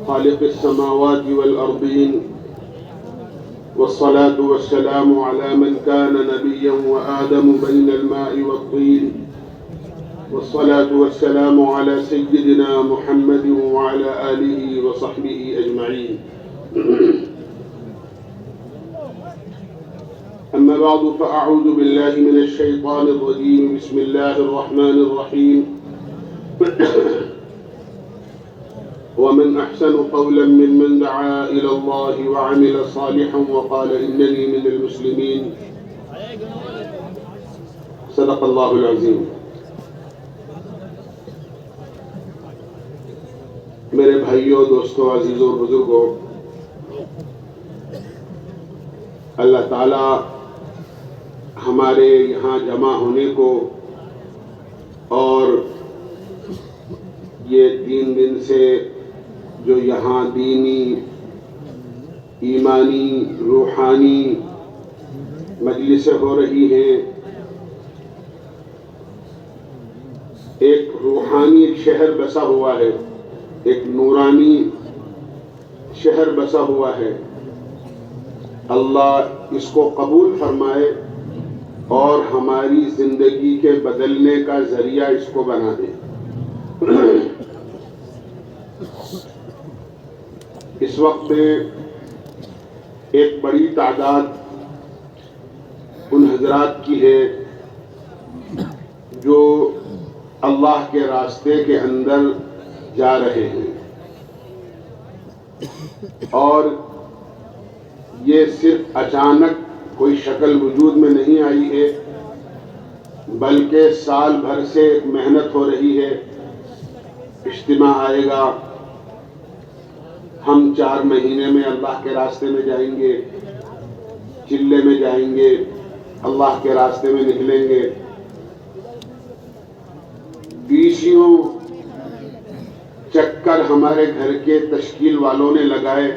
خالق السماوات والأرضين، والصلاة والسلام على من كان نبيا وآدم بين الماء والطين، والصلاة والسلام على سيدنا محمد وعلى آله وصحبه أجمعين. أما بعد فأعوذ بالله من الشيطان الرجيم. بسم الله الرحمن الرحيم. ومن أحسن قولا ممن دعا إلى الله وعمل صالحا وقال إنني من المسلمين. صدق الله العظيم. میرے بھائیوں، دوستوں، عزیزوں اور بزرگوں، اللہ تعالی ہمارے یہاں جمع ہونے کو اور یہ 3 دن سے جو یہاں دینی، ایمانی، روحانی مجلسیں ہو رہی ہیں، ایک روحانی شہر بسا ہوا ہے، ایک نورانی شہر بسا ہوا ہے. اللہ اس کو قبول فرمائے اور ہماری زندگی کے بدلنے کا ذریعہ اس کو بنا دے. اس وقت ایک بڑی تعداد ان حضرات کی ہے جو اللہ کے راستے کے اندر جا رہے ہیں، اور یہ صرف اچانک کوئی شکل وجود میں نہیں آئی ہے، بلکہ سال بھر سے ایک محنت ہو رہی ہے. اجتماع آئے گا، ہم 4 مہینے میں اللہ کے راستے میں جائیں گے، چلے میں جائیں گے، اللہ کے راستے میں نکلیں گے. 20 چکر ہمارے گھر کے تشکیل والوں نے لگائے.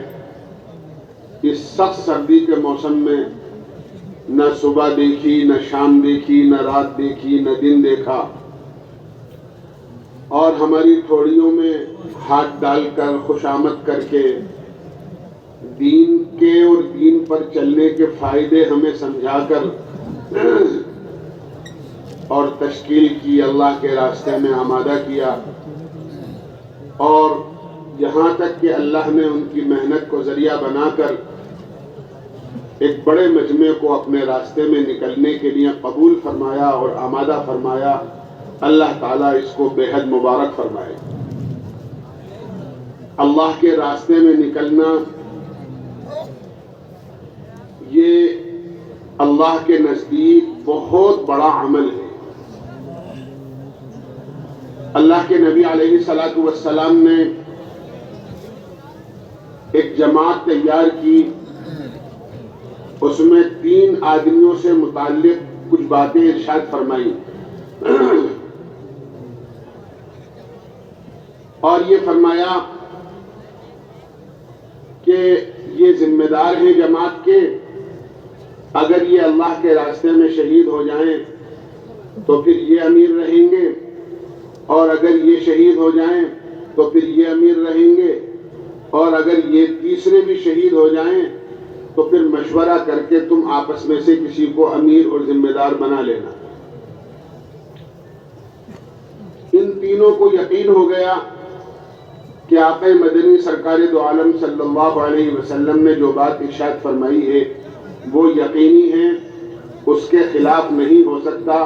اس سخت سردی کے موسم میں نہ صبح دیکھی، نہ شام دیکھی، نہ رات دیکھی، نہ دن دیکھا، اور ہماری تھوڑیوں میں ہاتھ ڈال کر خوشامد کر کے دین کے اور دین پر چلنے کے فائدے ہمیں سمجھا کر اور تشکیل کی، اللہ کے راستے میں آمادہ کیا. اور یہاں تک کہ اللہ نے ان کی محنت کو ذریعہ بنا کر ایک بڑے مجمع کو اپنے راستے میں نکلنے کے لیے قبول فرمایا اور آمادہ فرمایا. اللہ تعالیٰ اس کو بے حد مبارک فرمائے. اللہ کے راستے میں نکلنا یہ اللہ کے نزدیک بہت بڑا عمل ہے. اللہ کے نبی علیہ الصلاۃ والسلام نے ایک جماعت تیار کی، اس میں 3 آدمیوں سے متعلق کچھ باتیں ارشاد فرمائی، اور یہ فرمایا کہ یہ ذمہ دار ہیں جماعت کے، اگر یہ اللہ کے راستے میں شہید ہو جائیں تو پھر یہ امیر رہیں گے، اور اگر یہ شہید ہو جائیں تو پھر یہ امیر رہیں گے، اور اگر یہ تیسرے بھی شہید ہو جائیں تو پھر مشورہ کر کے تم آپس میں سے کسی کو امیر اور ذمہ دار بنا لینا. ان تینوں کو یقین ہو گیا کہ آقا مدنی سرکار دو عالم صلی اللہ علیہ وسلم نے جو بات ارشاد فرمائی ہے وہ یقینی ہے، اس کے خلاف نہیں ہو سکتا،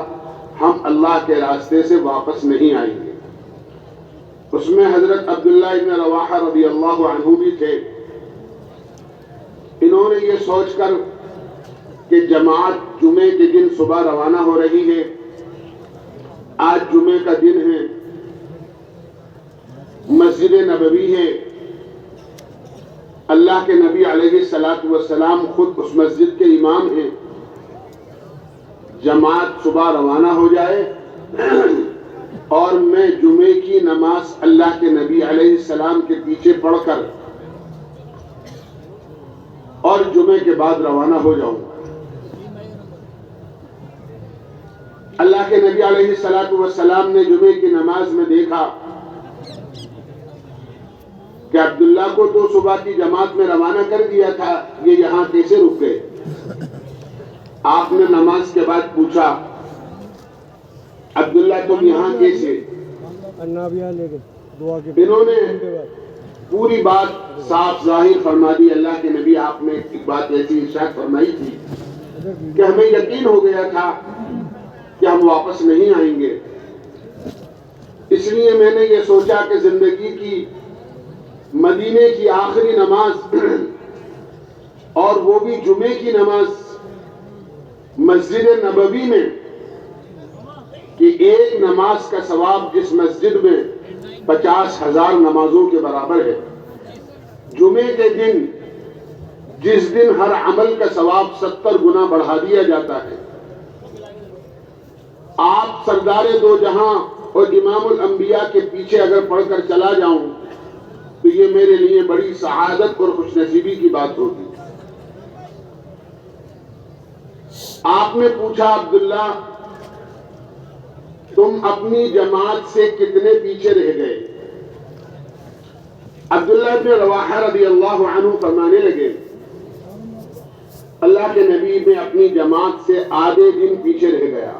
ہم اللہ کے راستے سے واپس نہیں آئیں گے. اس میں حضرت عبداللہ ابن رواحہ رضی اللہ عنہ بھی تھے. انہوں نے یہ سوچ کر کہ جماعت جمعے کے دن صبح روانہ ہو رہی ہے، آج جمعے کا دن ہے، مسجد نبوی ہے، اللہ کے نبی علیہ الصلاۃ والسلام خود اس مسجد کے امام ہیں، جماعت صبح روانہ ہو جائے اور میں جمعے کی نماز اللہ کے نبی علیہ السلام کے پیچھے پڑھ کر اور جمعے کے بعد روانہ ہو جاؤں. اللہ کے نبی علیہ السلام نے جمعے کی نماز میں دیکھا کہ عبداللہ کو تو صبح کی جماعت میں روانہ کر دیا تھا، یہ یہاں کیسے رک گئے؟ آپ نے نماز کے بعد پوچھا عبداللہ تم یہاں کیسے؟ انہوں نے پوری بات صاف ظاہر فرما دی۔ اللہ کے نبی آپ نے ایک بات ایسی ارشاد فرمائی تھی کہ ہمیں یقین ہو گیا تھا کہ ہم واپس نہیں آئیں گے، اس لیے میں نے یہ سوچا کہ زندگی کی مدینے کی آخری نماز اور وہ بھی جمعے کی نماز مسجد نبوی میں، کہ ایک نماز کا ثواب جس مسجد میں 50,000 نمازوں کے برابر ہے، جمعے کے دن جس دن ہر عمل کا ثواب 70 گنا بڑھا دیا جاتا ہے، آپ سردار دو جہاں اور امام الانبیاء کے پیچھے اگر پڑھ کر چلا جاؤں تو یہ میرے لیے بڑی سعادت اور خوش نصیبی کی بات ہوگی۔ آپ نے پوچھا عبداللہ تم اپنی جماعت سے کتنے پیچھے رہ گئے؟ عبداللہ بن رواحہ رضی اللہ عنہ فرمانے لگے اللہ کے نبی میں اپنی جماعت سے آدھے دن پیچھے رہ گیا،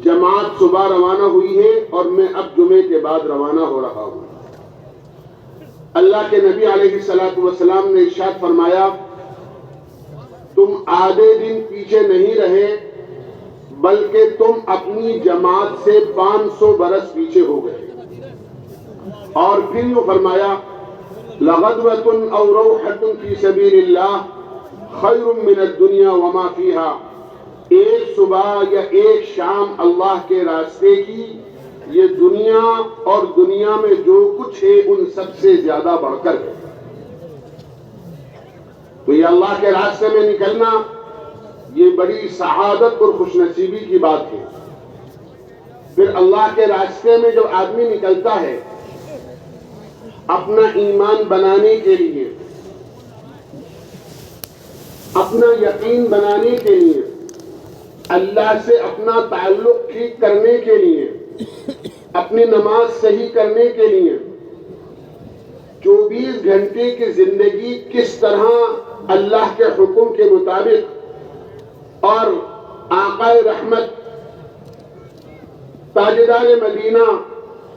جماعت صبح روانہ ہوئی ہے اور میں اب جمعے کے بعد روانہ ہو رہا ہوں۔ اللہ کے نبی علیہ السلام نے ارشاد فرمایا تم آدھے دن پیچھے نہیں رہے بلکہ تم اپنی جماعت سے 500 برس پیچھے ہو گئے۔ اور پھر یوں فرمایا لَغَدْوَةٌ أَوْ رَوْحَةٌ فِي سَبِيلِ اللَّهِ خَيْرٌ مِّنَ الدُّنْيَا وَمَا فِيهَا، ایک صبح یا ایک شام اللہ کے راستے کی یہ دنیا اور دنیا میں جو کچھ ہے ان سب سے زیادہ بڑھ کر ہے۔ تو یہ اللہ کے راستے میں نکلنا یہ بڑی سعادت اور خوش نصیبی کی بات ہے۔ پھر اللہ کے راستے میں جب آدمی نکلتا ہے اپنا ایمان بنانے کے لیے، اپنا یقین بنانے کے لیے، اللہ سے اپنا تعلق ٹھیک کرنے کے لیے، اپنی نماز صحیح کرنے کے لیے، 24 گھنٹے کی زندگی کس طرح اللہ کے حکم کے مطابق اور آقا رحمت تاجدار مدینہ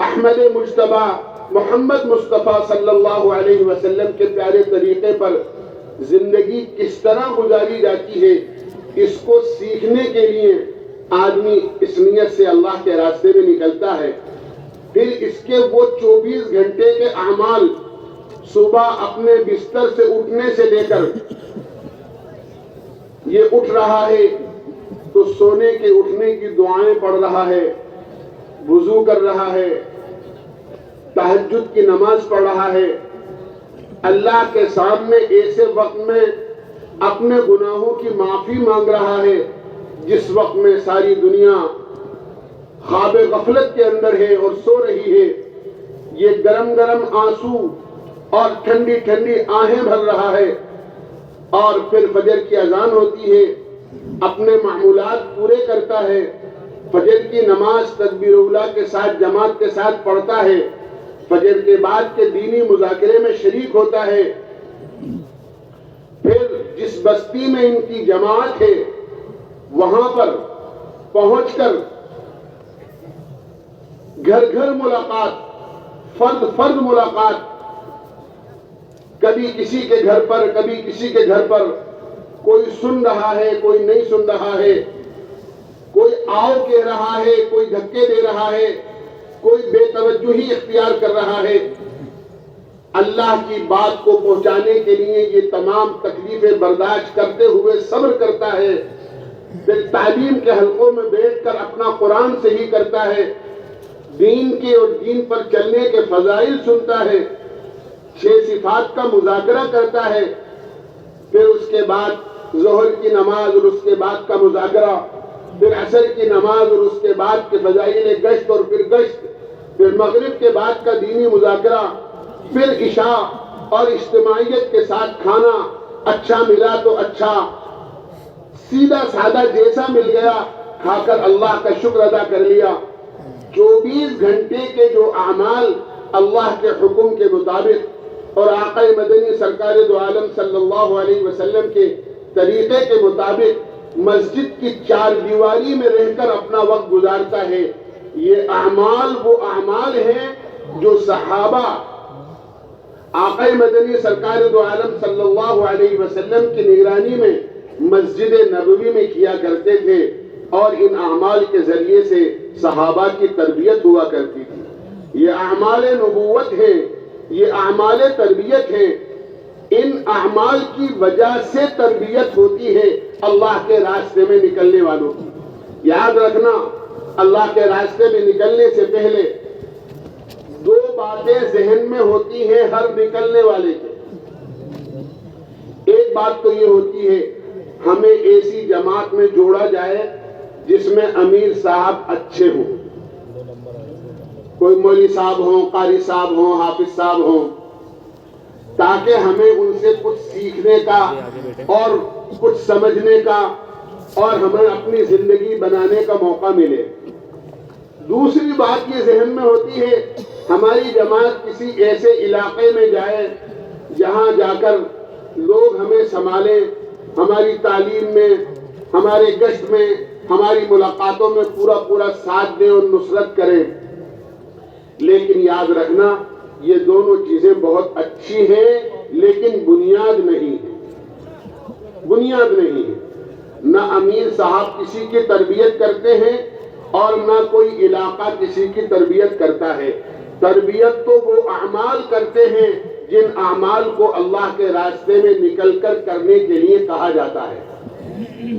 احمد مجتبی محمد مصطفیٰ صلی اللہ علیہ وسلم کے پیارے طریقے پر زندگی کس طرح گزاری جاتی ہے، اس کو سیکھنے کے لیے آدمی اس نیت سے اللہ کے راستے میں نکلتا ہے۔ پھر اس کے وہ 24 گھنٹے کے اعمال، صبح اپنے بستر سے اٹھنے سے لے کر یہ اٹھ رہا ہے تو سونے کے اٹھنے کی دعائیں پڑھ رہا ہے، وضو کر رہا ہے، تہجد کی نماز پڑھ رہا ہے، اللہ کے سامنے ایسے وقت میں اپنے گناہوں کی معافی مانگ رہا ہے جس وقت میں ساری دنیا خواب غفلت کے اندر ہے اور سو رہی ہے، یہ گرم گرم آنسو اور ٹھنڈی ٹھنڈی آہیں بھر رہا ہے، اور پھر فجر کی اذان ہوتی ہے، اپنے معمولات پورے کرتا ہے، فجر کی نماز تکبیر اولیٰ کے ساتھ جماعت کے ساتھ پڑھتا ہے، فجر کے بعد کے دینی مذاکرے میں شریک ہوتا ہے، پھر جس بستی میں ان کی جماعت ہے وہاں پر پہنچ کر گھر گھر ملاقات، فرد فرد ملاقات، کبھی کسی کے گھر پر کبھی کسی کے گھر پر، کوئی سن رہا ہے کوئی نہیں سن رہا ہے، کوئی آؤ کہہ رہا ہے کوئی دھکے دے رہا ہے، کوئی بے توجہی اختیار کر رہا ہے۔ اللہ کی بات کو پہنچانے کے لیے یہ تمام تکلیفیں برداشت کرتے ہوئے صبر کرتا ہے، پھر تعلیم کے حلقوں میں بیٹھ کر اپنا قرآن صحیح کرتا ہے، دین کے اور دین پر چلنے کے فضائل سنتا ہے، 6 صفات کا مذاکرہ کرتا ہے، پھر اس کے بعد ظہر کی نماز اور اس کے بعد کا مذاکرہ، پھر عصر کی نماز اور اس کے بعد کے فضائل گشت اور پھر گشت، پھر مغرب کے بعد کا دینی مذاکرہ، پھر عشاء اور اجتماعیت کے ساتھ کھانا، اچھا ملا تو اچھا، سیدھا سادہ جیسا مل گیا کھا کر اللہ کا شکر ادا کر لیا۔ 24 گھنٹے کے جو اعمال اللہ کے حکم کے مطابق اور آقا مدنی سرکار دو عالم صلی اللہ علیہ وسلم کے طریقے کے مطابق مسجد کی چار دیواری میں رہ کر اپنا وقت گزارتا ہے، یہ اعمال وہ اعمال ہیں جو صحابہ آقا مدنی سرکار دو عالم صلی اللہ علیہ وسلم کی نگرانی میں مسجد نبوی میں کیا کرتے تھے، اور ان اعمال کے ذریعے سے صحابہ کی تربیت ہوا کرتی تھی۔ یہ اعمال نبوت ہیں، یہ اعمال تربیت ہیں، ان اعمال کی وجہ سے تربیت ہوتی ہے اللہ کے راستے میں نکلنے والوں کی۔ یاد رکھنا، اللہ کے راستے میں نکلنے سے پہلے دو باتیں ذہن میں ہوتی ہیں ہر نکلنے والے کے۔ ایک بات تو یہ ہوتی ہے ہمیں ایسی جماعت میں جوڑا جائے جس میں امیر صاحب اچھے ہوں، کوئی مولوی صاحب ہوں، قاری صاحب ہوں، حافظ صاحب ہوں، تاکہ ہمیں ان سے کچھ سیکھنے کا اور کچھ سمجھنے کا اور ہمیں اپنی زندگی بنانے کا موقع ملے۔ دوسری بات یہ ذہن میں ہوتی ہے ہماری جماعت کسی ایسے علاقے میں جائے جہاں جا کر لوگ ہمیں سنبھالیں، ہماری تعلیم میں، ہمارے گشت میں، ہماری ملاقاتوں میں پورا ساتھ دیں اور نصرت کریں۔ لیکن یاد رکھنا یہ دونوں چیزیں بہت اچھی ہیں لیکن بنیاد نہیں ہے، بنیاد نہیں ہے۔ نہ امیر صاحب کسی کی تربیت کرتے ہیں اور نہ کوئی علاقہ کسی کی تربیت کرتا ہے۔ تربیت تو وہ اعمال کرتے ہیں جن اعمال کو اللہ کے راستے میں نکل کر کرنے کے لیے کہا جاتا ہے۔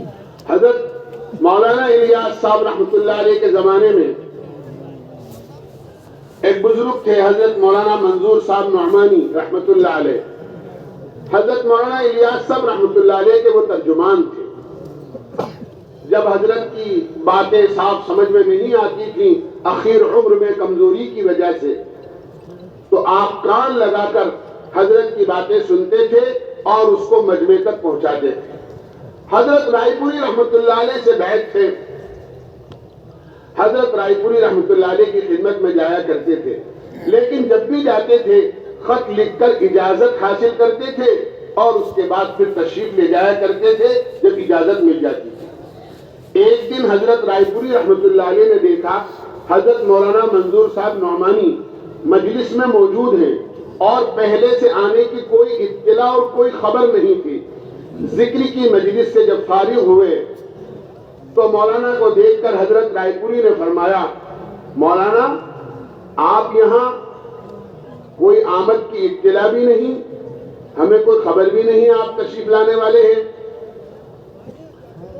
حضرت مولانا الیاس صاحب رحمۃ اللہ علیہ کے زمانے میں ایک بزرگ تھے، حضرت مولانا منظور صاحب نعمانی رحمۃ اللہ علیہ۔ حضرت مولانا الیاس صاحب رحمۃ اللہ علیہ کے وہ ترجمان تھے۔ جب حضرت کی باتیں صاف سمجھ میں نہیں آتی تھیں اخیر عمر میں کمزوری کی وجہ سے، تو آپ کان لگا کر حضرت کی باتیں سنتے تھے اور اس کو مجمع تک پہنچاتے تھے۔ حضرت رائے پوری رحمۃ اللہ علیہ سے بیعت تھے، حضرت رائے پوری رحمۃ اللہ علیہ کی خدمت میں جایا کرتے تھے، لیکن جب بھی جاتے تھے خط لکھ کر اجازت حاصل کرتے تھے اور اس کے بعد پھر تشریف لے جایا کرتے تھے جب اجازت مل جاتی تھی۔ ایک دن حضرت رائے پوری رحمۃ اللہ علیہ نے دیکھا حضرت مولانا منظور صاحب نعمانی مجلس میں موجود ہیں اور پہلے سے آنے کی کوئی اطلاع اور کوئی خبر نہیں تھی۔ ذکر کی مجلس سے جب فارغ ہوئے تو مولانا کو دیکھ کر حضرت رائے پوری نے فرمایا، مولانا آپ یہاں کوئی آمد کی اطلاع بھی نہیں، ہمیں کوئی خبر بھی نہیں آپ تشریف لانے والے ہیں،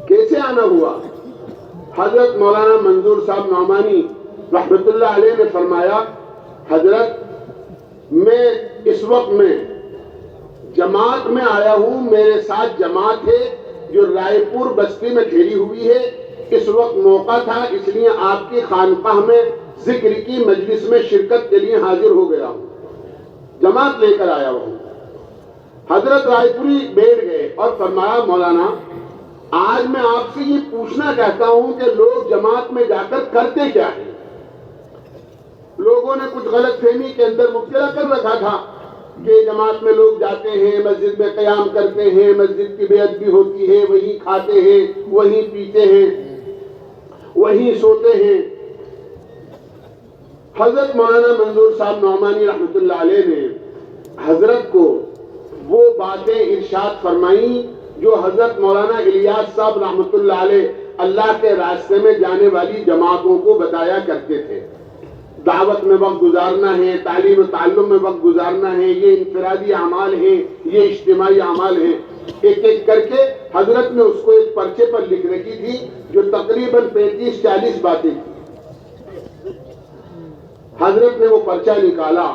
کیسے آنا ہوا؟ حضرت مولانا منظور صاحب نعمانی رحمۃ اللہ علیہ نے فرمایا، حضرت میں اس وقت میں جماعت میں آیا ہوں، میرے ساتھ جماعت ہے جو رائے پور بستی میں گھیری ہوئی ہے، اس وقت موقع تھا اس لیے آپ کی خانقاہ میں ذکر کی مجلس میں شرکت کے لیے حاضر ہو گیا ہوں، جماعت لے کر آیا ہوں۔ حضرت رائے پوری بیٹھ گئے اور فرمایا، مولانا آج میں آپ سے یہ پوچھنا چاہتا ہوں کہ لوگ جماعت میں جا کر کرتے کیا ہیں؟ لوگوں نے کچھ غلط فہمی کے اندر مبتلا کر رکھا تھا کہ جماعت میں لوگ جاتے ہیں، مسجد میں قیام کرتے ہیں، مسجد کی بے ادبی ہوتی ہے، وہیں کھاتے ہیں، وہیں پیتے ہیں، وہیں سوتے ہیں۔ حضرت مولانا منظور صاحب نعمانی رحمۃ اللہ علیہ نے حضرت کو وہ باتیں ارشاد فرمائیں جو حضرت مولانا الیاس صاحب رحمۃ اللہ علیہ اللہ کے راستے میں جانے والی جماعتوں کو بتایا کرتے تھے۔ دعوت میں وقت گزارنا ہے، تعلیم و تعلم میں وقت گزارنا ہے، یہ انفرادی اعمال ہیں، یہ اجتماعی اعمال ہیں۔ ایک ایک کر کے حضرت نے اس کو ایک پرچے پر لکھ رکھی تھی جو تقریباً 35-40 باتیں تھی۔ حضرت نے وہ پرچہ نکالا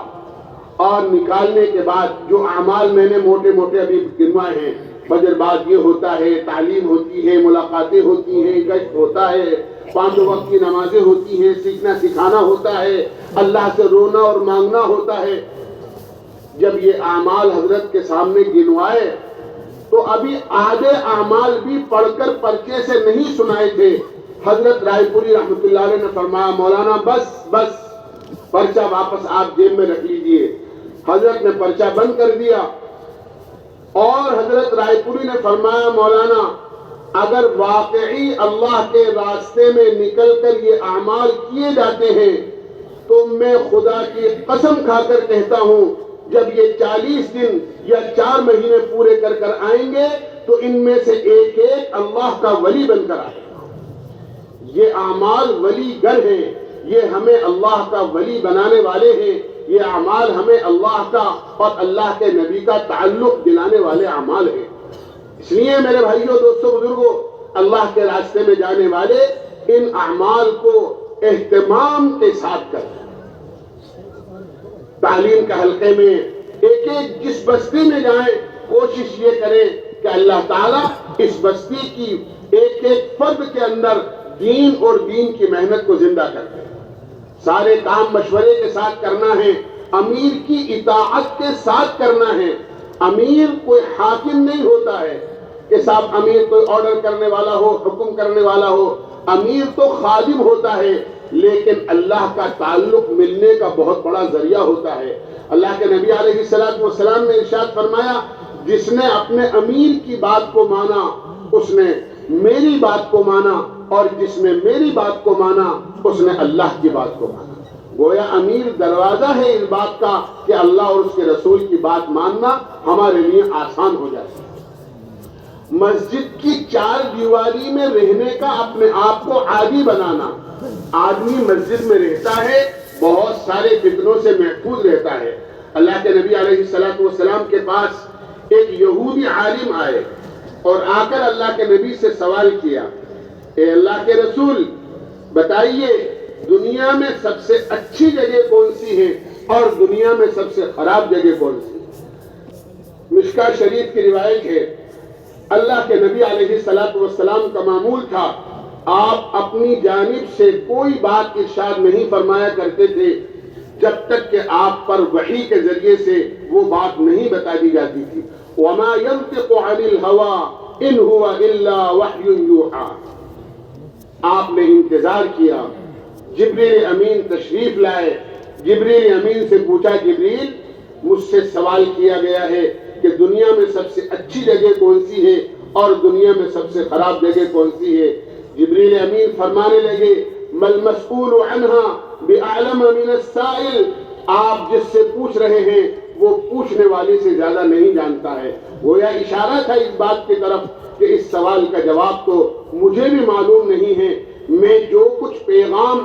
اور نکالنے کے بعد جو اعمال میں نے موٹے موٹے ابھی گنوائے ہیں، فجر بعد یہ ہوتا ہے، تعلیم ہوتی ہے، ملاقاتیں ہوتی ہیں، گشت ہوتا ہے، 5 وقت کی نمازیں ہوتی ہیں، سیکھنا سکھانا ہوتا ہے، اللہ سے رونا اور مانگنا ہوتا ہے۔ جب یہ اعمال حضرت کے سامنے گنوائے تو ابھی آدھے اعمال بھی پڑھ کر پرچے سے نہیں سنائے تھے۔ حضرت رائے پوری رحمۃ اللہ علیہ نے فرمایا، مولانا بس پرچہ واپس آپ جیب میں رکھ لیجئے۔ حضرت نے پرچہ بند کر دیا اور حضرت رائے پوری نے فرمایا مولانا اگر واقعی اللہ کے راستے میں نکل کر یہ اعمال کیے جاتے ہیں تو میں خدا کی قسم کھا کر کہتا ہوں جب یہ 40 دن یا 4 مہینے پورے کر کر آئیں گے تو ان میں سے ایک ایک اللہ کا ولی بن کر آئے گا۔ یہ اعمال ولی گر ہیں، یہ ہمیں اللہ کا ولی بنانے والے ہیں، یہ اعمال ہمیں اللہ کا اور اللہ کے نبی کا تعلق دلانے والے اعمال ہیں۔ اس لیے میرے بھائیوں دوستوں بزرگوں اللہ کے راستے میں جانے والے ان اعمال کو اہتمام کے ساتھ کریں۔ تعلیم کے حلقے میں ایک ایک جس بستی میں جائیں کوشش یہ کریں کہ اللہ تعالیٰ اس بستی کی ایک ایک فرد کے اندر دین اور دین کی محنت کو زندہ کر دے۔ سارے کام مشورے کے ساتھ کرنا ہے، امیر کی اطاعت کے ساتھ کرنا ہے۔ امیر کوئی حاکم نہیں ہوتا ہے کہ صاحب امیر کوئی آرڈر کرنے والا ہو، حکم کرنے والا ہو۔ امیر تو خادم ہوتا ہے لیکن اللہ کا تعلق ملنے کا بہت بڑا ذریعہ ہوتا ہے۔ اللہ کے نبی علیہ السلام نے ارشاد فرمایا جس نے اپنے امیر کی بات کو مانا اس نے میری بات کو مانا، اور جس نے میری بات کو مانا اس نے اللہ کی بات کو مانا۔ گویا امیر دروازہ ہے اس بات کا کہ اللہ اور اس کے رسول کی بات ماننا ہمارے لیے آسان ہو جائے۔ مسجد کی 4 دیواری میں رہنے کا اپنے آپ کو عادی بنانا۔ آدمی مسجد میں رہتا ہے بہت سارے فتنوں سے محفوظ رہتا ہے۔ اللہ کے نبی علیہ السلام کے پاس ایک یہودی عالم آئے اور آ کر اللہ کے نبی سے سوال کیا، اے اللہ کے رسول بتائیے دنیا میں سب سے اچھی جگہ کون سی ہے اور دنیا میں سب سے خراب جگہ کون سی ہے؟ مشکاہ شریف کی روایت ہے اللہ کے نبی علیہ السلام کا معمول تھا آپ اپنی جانب سے کوئی بات ارشاد نہیں فرمایا کرتے تھے جب تک کہ آپ پر وحی کے ذریعے سے وہ بات نہیں بتا دی جاتی تھی۔ وَمَا يَنْطِقُ عَنِ الْهَوَىٰ إِنْ هُوَ إِلَّا وَحْيٌ يُوحَىٰ۔ آپ نے انتظار کیا، جبریل امین تشریف لائے، جبریل امین سے پوچھا جبریل مجھ سے سوال کیا گیا ہے کہ دنیا میں سب سے اچھی جگہ کون سی ہے اور دنیا میں سب سے خراب جگہ کون سی ہے؟ جبریل امین فرمانے لگے مَل مَسْئُولُ عَنْهَا بِأَعْلَمَ مِنَ السَّائِلِ، آپ جس سے پوچھ رہے ہیں وہ پوچھنے والے سے زیادہ نہیں جانتا ہے۔ گویا اشارہ تھا اس بات کی طرف کہ اس سوال کا جواب تو مجھے بھی معلوم نہیں ہے، میں جو کچھ پیغام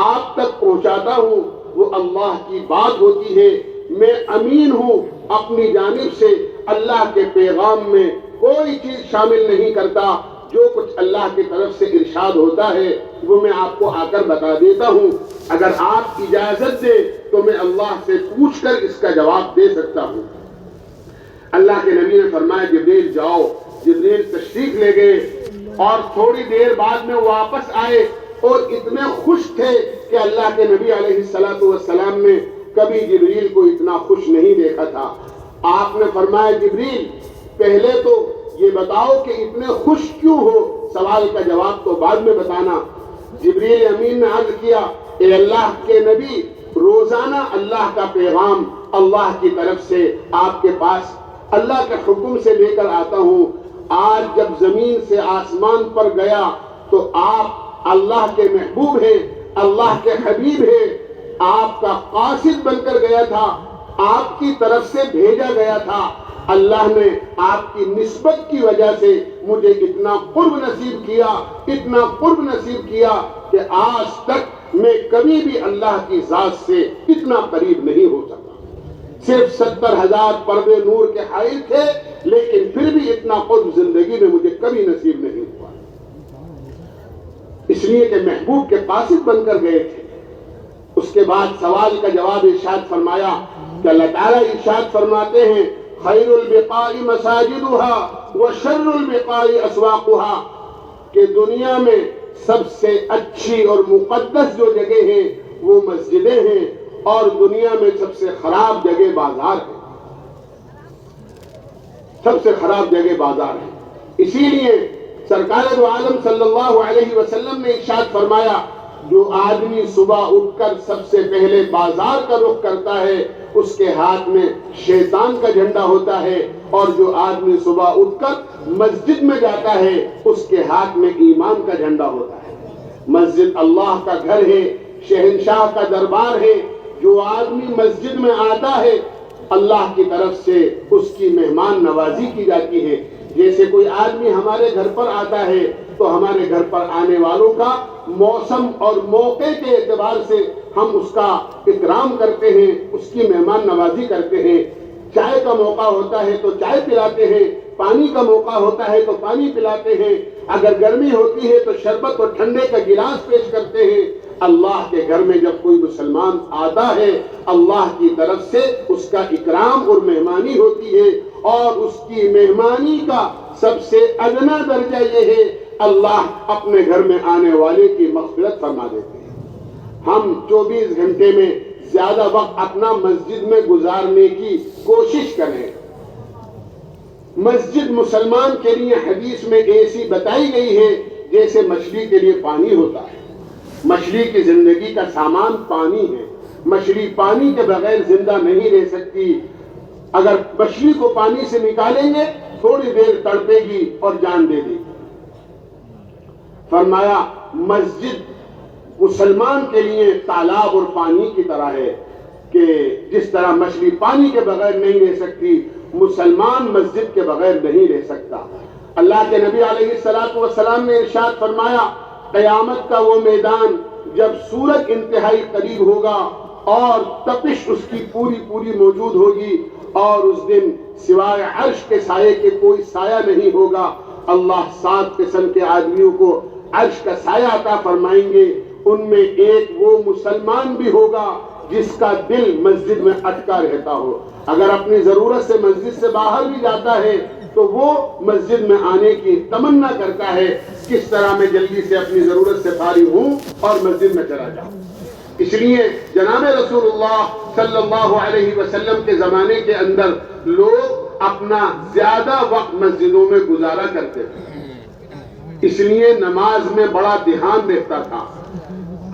آپ تک پہنچاتا ہوں وہ اللہ کی بات ہوتی ہے، میں امین ہوں، اپنی جانب سے اللہ کے پیغام میں کوئی چیز شامل نہیں کرتا، جو کچھ اللہ کی طرف سے ارشاد ہوتا ہے وہ میں آپ کو آ کر بتا دیتا ہوں، اگر آپ اجازت دیں تو میں اللہ سے پوچھ کر اس کا جواب دے سکتا ہوں۔ اللہ کے نبی نے فرمایا جبریل جاؤ۔ جبریل تشریف لے گئے اور تھوڑی دیر بعد میں واپس آئے اور اتنے خوش تھے کہ اللہ کے نبی علیہ السلام نے کبھی جبریل کو اتنا خوش نہیں دیکھا تھا۔ آپ نے فرمایا جبریل پہلے تو یہ بتاؤ کہ اتنے خوش کیوں ہو، سوال کا جواب تو بعد میں بتانا۔ جبریل امین نے عرض کیا اے اللہ کے نبی روزانہ اللہ کا پیغام اللہ کی طرف سے آپ کے پاس اللہ کے حکم سے لے کر آتا ہوں، آج جب زمین سے آسمان پر گیا تو آپ اللہ کے محبوب ہیں، اللہ کے حبیب ہیں، آپ کا قاصد بن کر گیا تھا، آپ کی طرف سے بھیجا گیا تھا، اللہ نے آپ کی نسبت کی وجہ سے مجھے اتنا قرب نصیب کیا، اتنا قرب نصیب کیا کہ آج تک میں کبھی بھی اللہ کی ذات سے اتنا قریب نہیں ہو سکا۔ صرف 70,000 پردے نور کے حائل تھے لیکن پھر بھی اتنا قرب زندگی میں مجھے کبھی نصیب نہیں ہوا، اس لیے کہ محبوب کے قاصد بن کر گئے تھے۔ اس کے بعد سوال کا جواب ارشاد فرمایا کہ اللہ تعالیٰ ارشاد فرماتے ہیں خیر البقاء مساجدها وشر البقاء اسواقها، کہ دنیا میں سب سے اچھی اور مقدس جو جگہ ہیں وہ مسجدیں ہیں اور دنیا میں سب سے خراب جگہ بازار ہے، سب سے خراب جگہ بازار ہے۔ اسی لیے سرکار دو عالم صلی اللہ علیہ وسلم نے ارشاد فرمایا جو آدمی صبح اٹھ کر سب سے پہلے بازار کا رخ کرتا ہے اس کے ہاتھ میں شیطان کا جھنڈا ہوتا ہے، اور جو آدمی صبح اٹھ کر مسجد میں جاتا ہے اس کے ہاتھ میں ایمان کا جھنڈا ہوتا ہے۔ مسجد اللہ کا گھر ہے، شہنشاہ کا دربار ہے۔ جو آدمی مسجد میں آتا ہے اللہ کی طرف سے اس کی مہمان نوازی کی جاتی ہے۔ جیسے کوئی آدمی ہمارے گھر پر آتا ہے تو ہمارے گھر پر آنے والوں کا موسم اور موقع کے اعتبار سے ہم اس کا اکرام کرتے ہیں، اس کی مہمان نوازی کرتے ہیں۔ چائے کا موقع ہوتا ہے تو چائے پلاتے ہیں، پانی کا موقع ہوتا ہے تو پانی پلاتے ہیں، اگر گرمی ہوتی ہے تو شربت اور ٹھنڈے کا گلاس پیش کرتے ہیں۔ اللہ کے گھر میں جب کوئی مسلمان آتا ہے اللہ کی طرف سے اس کا اکرام اور مہمانی ہوتی ہے، اور اس کی مہمانی کا سب سے ادنا درجہ یہ ہے اللہ اپنے گھر میں آنے والے کی مغفرت فرما دیتے ہیں۔ ہم 24 گھنٹے میں زیادہ وقت اپنا مسجد میں گزارنے کی کوشش کریں۔ مسجد مسلمان کے لیے حدیث میں ایسی بتائی گئی ہے جیسے مچھلی کے لیے پانی ہوتا ہے۔ مچھلی کی زندگی کا سامان پانی ہے، مچھلی پانی کے بغیر زندہ نہیں رہ سکتی۔ اگر مچھلی کو پانی سے نکالیں گے تھوڑی دیر تڑپے گی اور جان دے دے گی۔ فرمایا مسجد مسلمان کے لیے تالاب اور پانی کی طرح ہے کہ جس طرح مچھلی پانی کے بغیر نہیں رہ سکتی، مسلمان مسجد کے بغیر نہیں رہ سکتا۔ اللہ کے نبی علیہ السلام نے ارشاد فرمایا قیامت کا وہ میدان جب سورج انتہائی قریب ہوگا اور تپش اس کی پوری موجود ہوگی، اور اس دن سوائے عرش کے سائے کے کوئی سایہ نہیں ہوگا، اللہ 7 قسم کے آدمیوں کو عرش کا سایہ عطا فرمائیں گے۔ ان میں ایک وہ مسلمان بھی ہوگا جس کا دل مسجد میں اٹکا رہتا ہو، اگر اپنی ضرورت سے مسجد سے باہر بھی جاتا ہے تو وہ مسجد میں آنے کی تمنا کرتا ہے کس طرح میں جلدی سے اپنی ضرورت سے فارغ ہوں اور مسجد میں چلا جاؤں۔ اس لیے جناب رسول اللہ صلی اللہ علیہ وسلم کے زمانے کے اندر لوگ اپنا زیادہ وقت مسجدوں میں گزارا کرتے تھے، اس لیے نماز میں بڑا دھیان رہتا تھا۔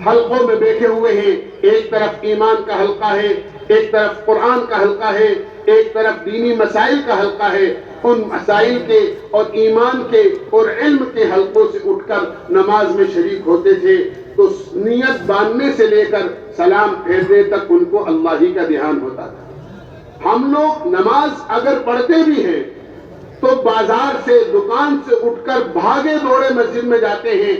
حلقوں میں بیٹھے ہوئے ہیں، ایک طرف ایمان کا حلقہ ہے، ایک طرف قرآن کا حلقہ ہے، ایک طرف دینی مسائل کا حلقہ ہے۔ ان مسائل کے اور ایمان کے اور علم کے حلقوں سے اٹھ کر نماز میں شریک ہوتے تھے تو نیت باندھنے سے لے کر سلام پھیرنے تک ان کو اللہ ہی کا دھیان ہوتا تھا۔ ہم لوگ نماز اگر پڑھتے بھی ہیں تو بازار سے دکان سے اٹھ کر بھاگے دوڑے مسجد میں جاتے ہیں،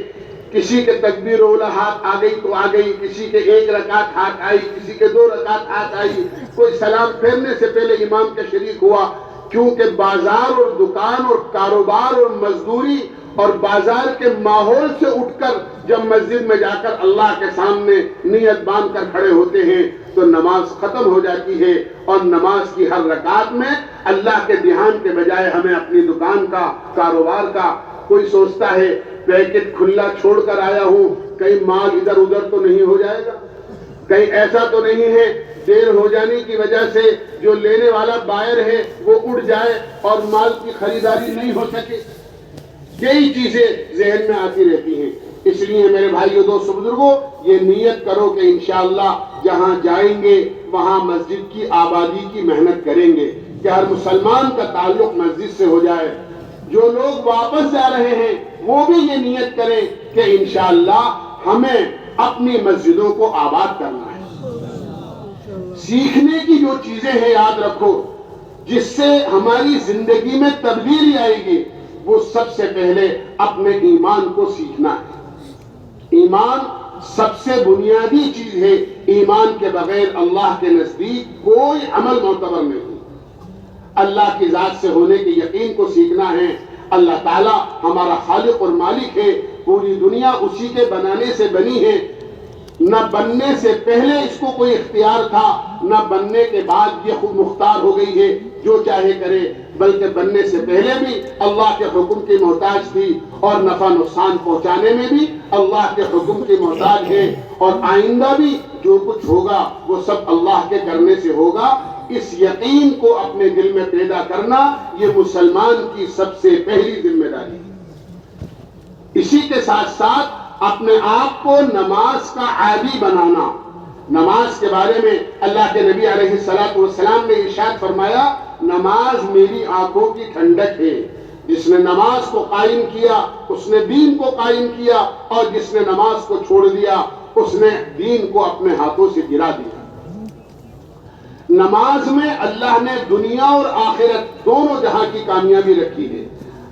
کسی کے تکبیر اولا ہاتھ آ گئی تو آ گئی، کسی کے 1 رکعت ہاتھ آئی، کسی کے 2 رکعت ہاتھ آئی، کوئی سلام پھیرنے سے پہلے امام کے شریک ہوا، کیونکہ بازار اور دکان اور کاروبار اور مزدوری اور بازار کے ماحول سے اٹھ کر جب مسجد میں جا کر اللہ کے سامنے نیت باندھ کر کھڑے ہوتے ہیں تو نماز ختم ہو جاتی ہے، اور نماز کی ہر رکعت میں اللہ کے دھیان کے بجائے ہمیں اپنی دکان کا، کاروبار کا، کوئی سوچتا ہے پیکٹ کھلا چھوڑ کر آیا ہوں کہیں مال ادھر ادھر تو نہیں ہو جائے گا، کہیں ایسا تو نہیں ہے دیر ہو جانے کی وجہ سے جو لینے والا بائر ہے وہ اڑ جائے اور مال کی خریداری نہیں ہو سکے۔ یہی چیزیں ذہن میں آتی رہتی ہیں۔ اس لیے میرے بھائیو دوستو بزرگوں، یہ نیت کرو کہ انشاءاللہ جہاں جائیں گے وہاں مسجد کی آبادی کی محنت کریں گے کہ ہر مسلمان کا تعلق مسجد سے ہو جائے۔ جو لوگ واپس جا رہے ہیں وہ بھی یہ نیت کریں کہ انشاءاللہ ہمیں اپنی مسجدوں کو آباد کرنا ہے۔ سیکھنے کی جو چیزیں ہیں یاد رکھو جس سے ہماری زندگی میں تبدیلی آئے گی، وہ سب سے پہلے اپنے ایمان کو سیکھنا ہے۔ ایمان سب سے بنیادی چیز ہے، ایمان کے بغیر اللہ کے نزدیک کوئی عمل معتبر نہیں۔ اللہ کی ذات سے ہونے کے یقین کو سیکھنا ہے۔ اللہ تعالیٰ ہمارا خالق اور مالک ہے، پوری دنیا اسی کے بنانے سے بنی ہے، نہ بننے سے پہلے اس کو کوئی اختیار تھا، نہ بننے کے بعد یہ خود مختار ہو گئی ہے جو چاہے کرے، بلکہ بننے سے پہلے بھی اللہ کے حکم کی محتاج تھی، اور نفع نقصان پہنچانے میں بھی اللہ کے حکم کی محتاج ہے، اور آئندہ بھی جو کچھ ہوگا وہ سب اللہ کے کرنے سے ہوگا۔ اس یقین کو اپنے دل میں پیدا کرنا یہ مسلمان کی سب سے پہلی ذمہ داری ہے۔ اسی کے ساتھ ساتھ اپنے آپ کو نماز کا عادی بنانا، نماز کے بارے میں اللہ کے نبی علیہ السلام نے ارشاد فرمایا نماز میری آنکھوں کی ٹھنڈک ہے، جس نے نماز کو قائم کیا اس نے دین کو قائم کیا، اور جس نے نماز کو چھوڑ دیا اس نے دین کو اپنے ہاتھوں سے گرا دیا۔ نماز میں اللہ نے دنیا اور آخرت دونوں جہاں کی کامیابی رکھی ہے۔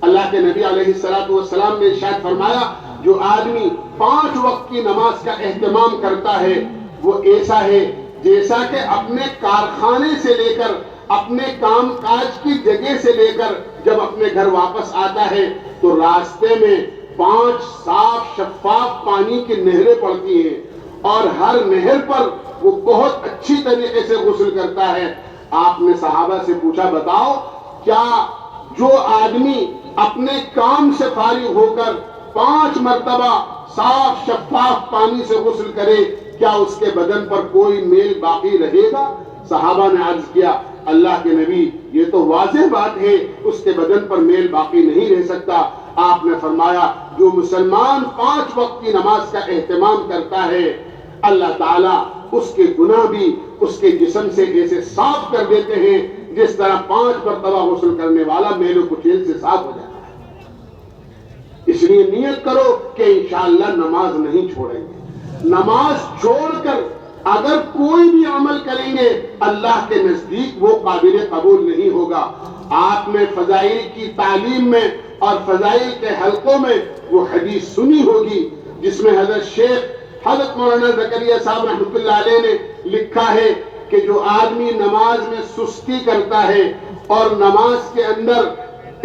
اللہ کے نبی علیہ السلام نے ارشاد فرمایا جو آدمی 5 وقت کی نماز کا اہتمام کرتا ہے وہ ایسا ہے جیسا کہ اپنے کارخانے سے لے کر اپنے کام کاج کی جگہ سے لے کر جب اپنے گھر واپس آتا ہے تو راستے میں 5 صاف شفاف پانی کی نہریں پڑتی ہیں، اور ہر نہر پر وہ بہت اچھی طریقے سے غسل کرتا ہے۔ آپ نے صحابہ سے پوچھا بتاؤ کیا جو آدمی اپنے کام سے فارغ ہو کر 5 مرتبہ صاف شفاف پانی سے غسل کرے کیا اس کے بدن پر کوئی میل باقی رہے گا؟ صحابہ نے عرض کیا اللہ کے نبی یہ تو واضح بات ہے اس کے بدن پر میل باقی نہیں رہ سکتا۔ آپ نے فرمایا جو مسلمان 5 وقت کی نماز کا اہتمام کرتا ہے اللہ تعالیٰ اس کے گناہ بھی اس کے جسم سے ایسے صاف کر دیتے ہیں جس طرح 5 مرتبہ غسل کرنے والا میل و کچیل سے صاف ہو جاتا ہے۔ اس لیے نیت کرو کہ انشاءاللہ نماز نہیں چھوڑیں گے۔ نماز چھوڑ کر اگر کوئی بھی عمل کریں گے اللہ کے نزدیک وہ قابل قبول نہیں ہوگا۔ آپ نے فضائل کی تعلیم میں اور فضائل کے حلقوں میں وہ حدیث سنی ہوگی جس میں حضرت مولانا زکریا صاحب رحمۃ اللہ علیہ نے لکھا ہے کہ جو آدمی نماز میں سستی کرتا ہے اور نماز کے اندر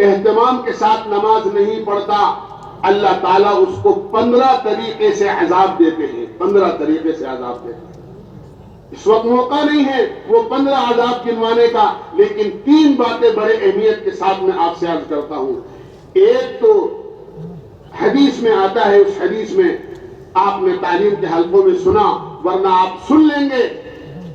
اہتمام کے ساتھ نماز نہیں پڑھتا اللہ تعالیٰ اس کو 15 طریقے سے عذاب دیتے ہیں، 15 طریقے سے عذاب دیتے ہیں۔ اس وقت موقع نہیں ہے وہ 15 عذاب گنوانے کا، لیکن 3 باتیں بڑے اہمیت کے ساتھ میں آپ سے عرض کرتا ہوں۔ ایک تو حدیث میں آتا ہے، اس حدیث میں آپ نے تعلیم کے حلقوں میں سنا ورنہ آپ سن لیں گے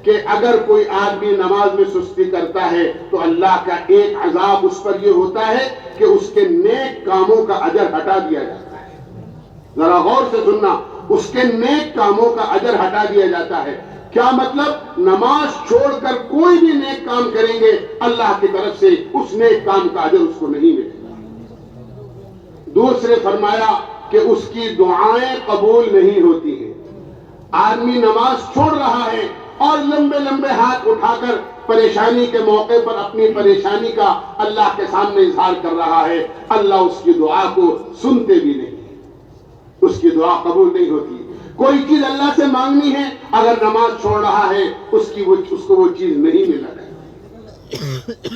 کہ اگر کوئی آدمی نماز میں سستی کرتا ہے تو اللہ کا ایک عذاب اس پر یہ ہوتا ہے کہ اس کے نیک کاموں کا اجر ہٹا دیا جاتا ہے۔ ذرا غور سے سننا، اس کے نیک کاموں کا اجر ہٹا دیا جاتا ہے۔ کیا مطلب؟ نماز چھوڑ کر کوئی بھی نیک کام کریں گے اللہ کی طرف سے اس نیک کام کا اجر اس کو نہیں ملے گا۔ دوسرے فرمایا کہ اس کی دعائیں قبول نہیں ہوتی ہیں۔ آدمی نماز چھوڑ رہا ہے اور لمبے لمبے ہاتھ اٹھا کر پریشانی کے موقع پر اپنی پریشانی کا اللہ کے سامنے اظہار کر رہا ہے، اللہ اس کی دعا کو سنتے بھی نہیں، اس کی دعا قبول نہیں ہوتی۔ کوئی چیز اللہ سے مانگنی ہے اگر نماز چھوڑ رہا ہے اس کو وہ چیز نہیں مل رہی۔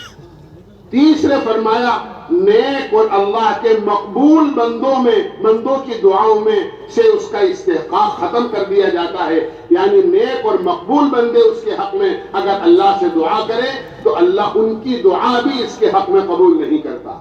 تیسرے فرمایا نیک اور اللہ کے مقبول بندوں کی دعاؤں میں سے اس کا استحقاق ختم کر دیا جاتا ہے، یعنی نیک اور مقبول بندے اس کے حق میں اگر اللہ سے دعا کرے تو اللہ ان کی دعا بھی اس کے حق میں قبول نہیں کرتا۔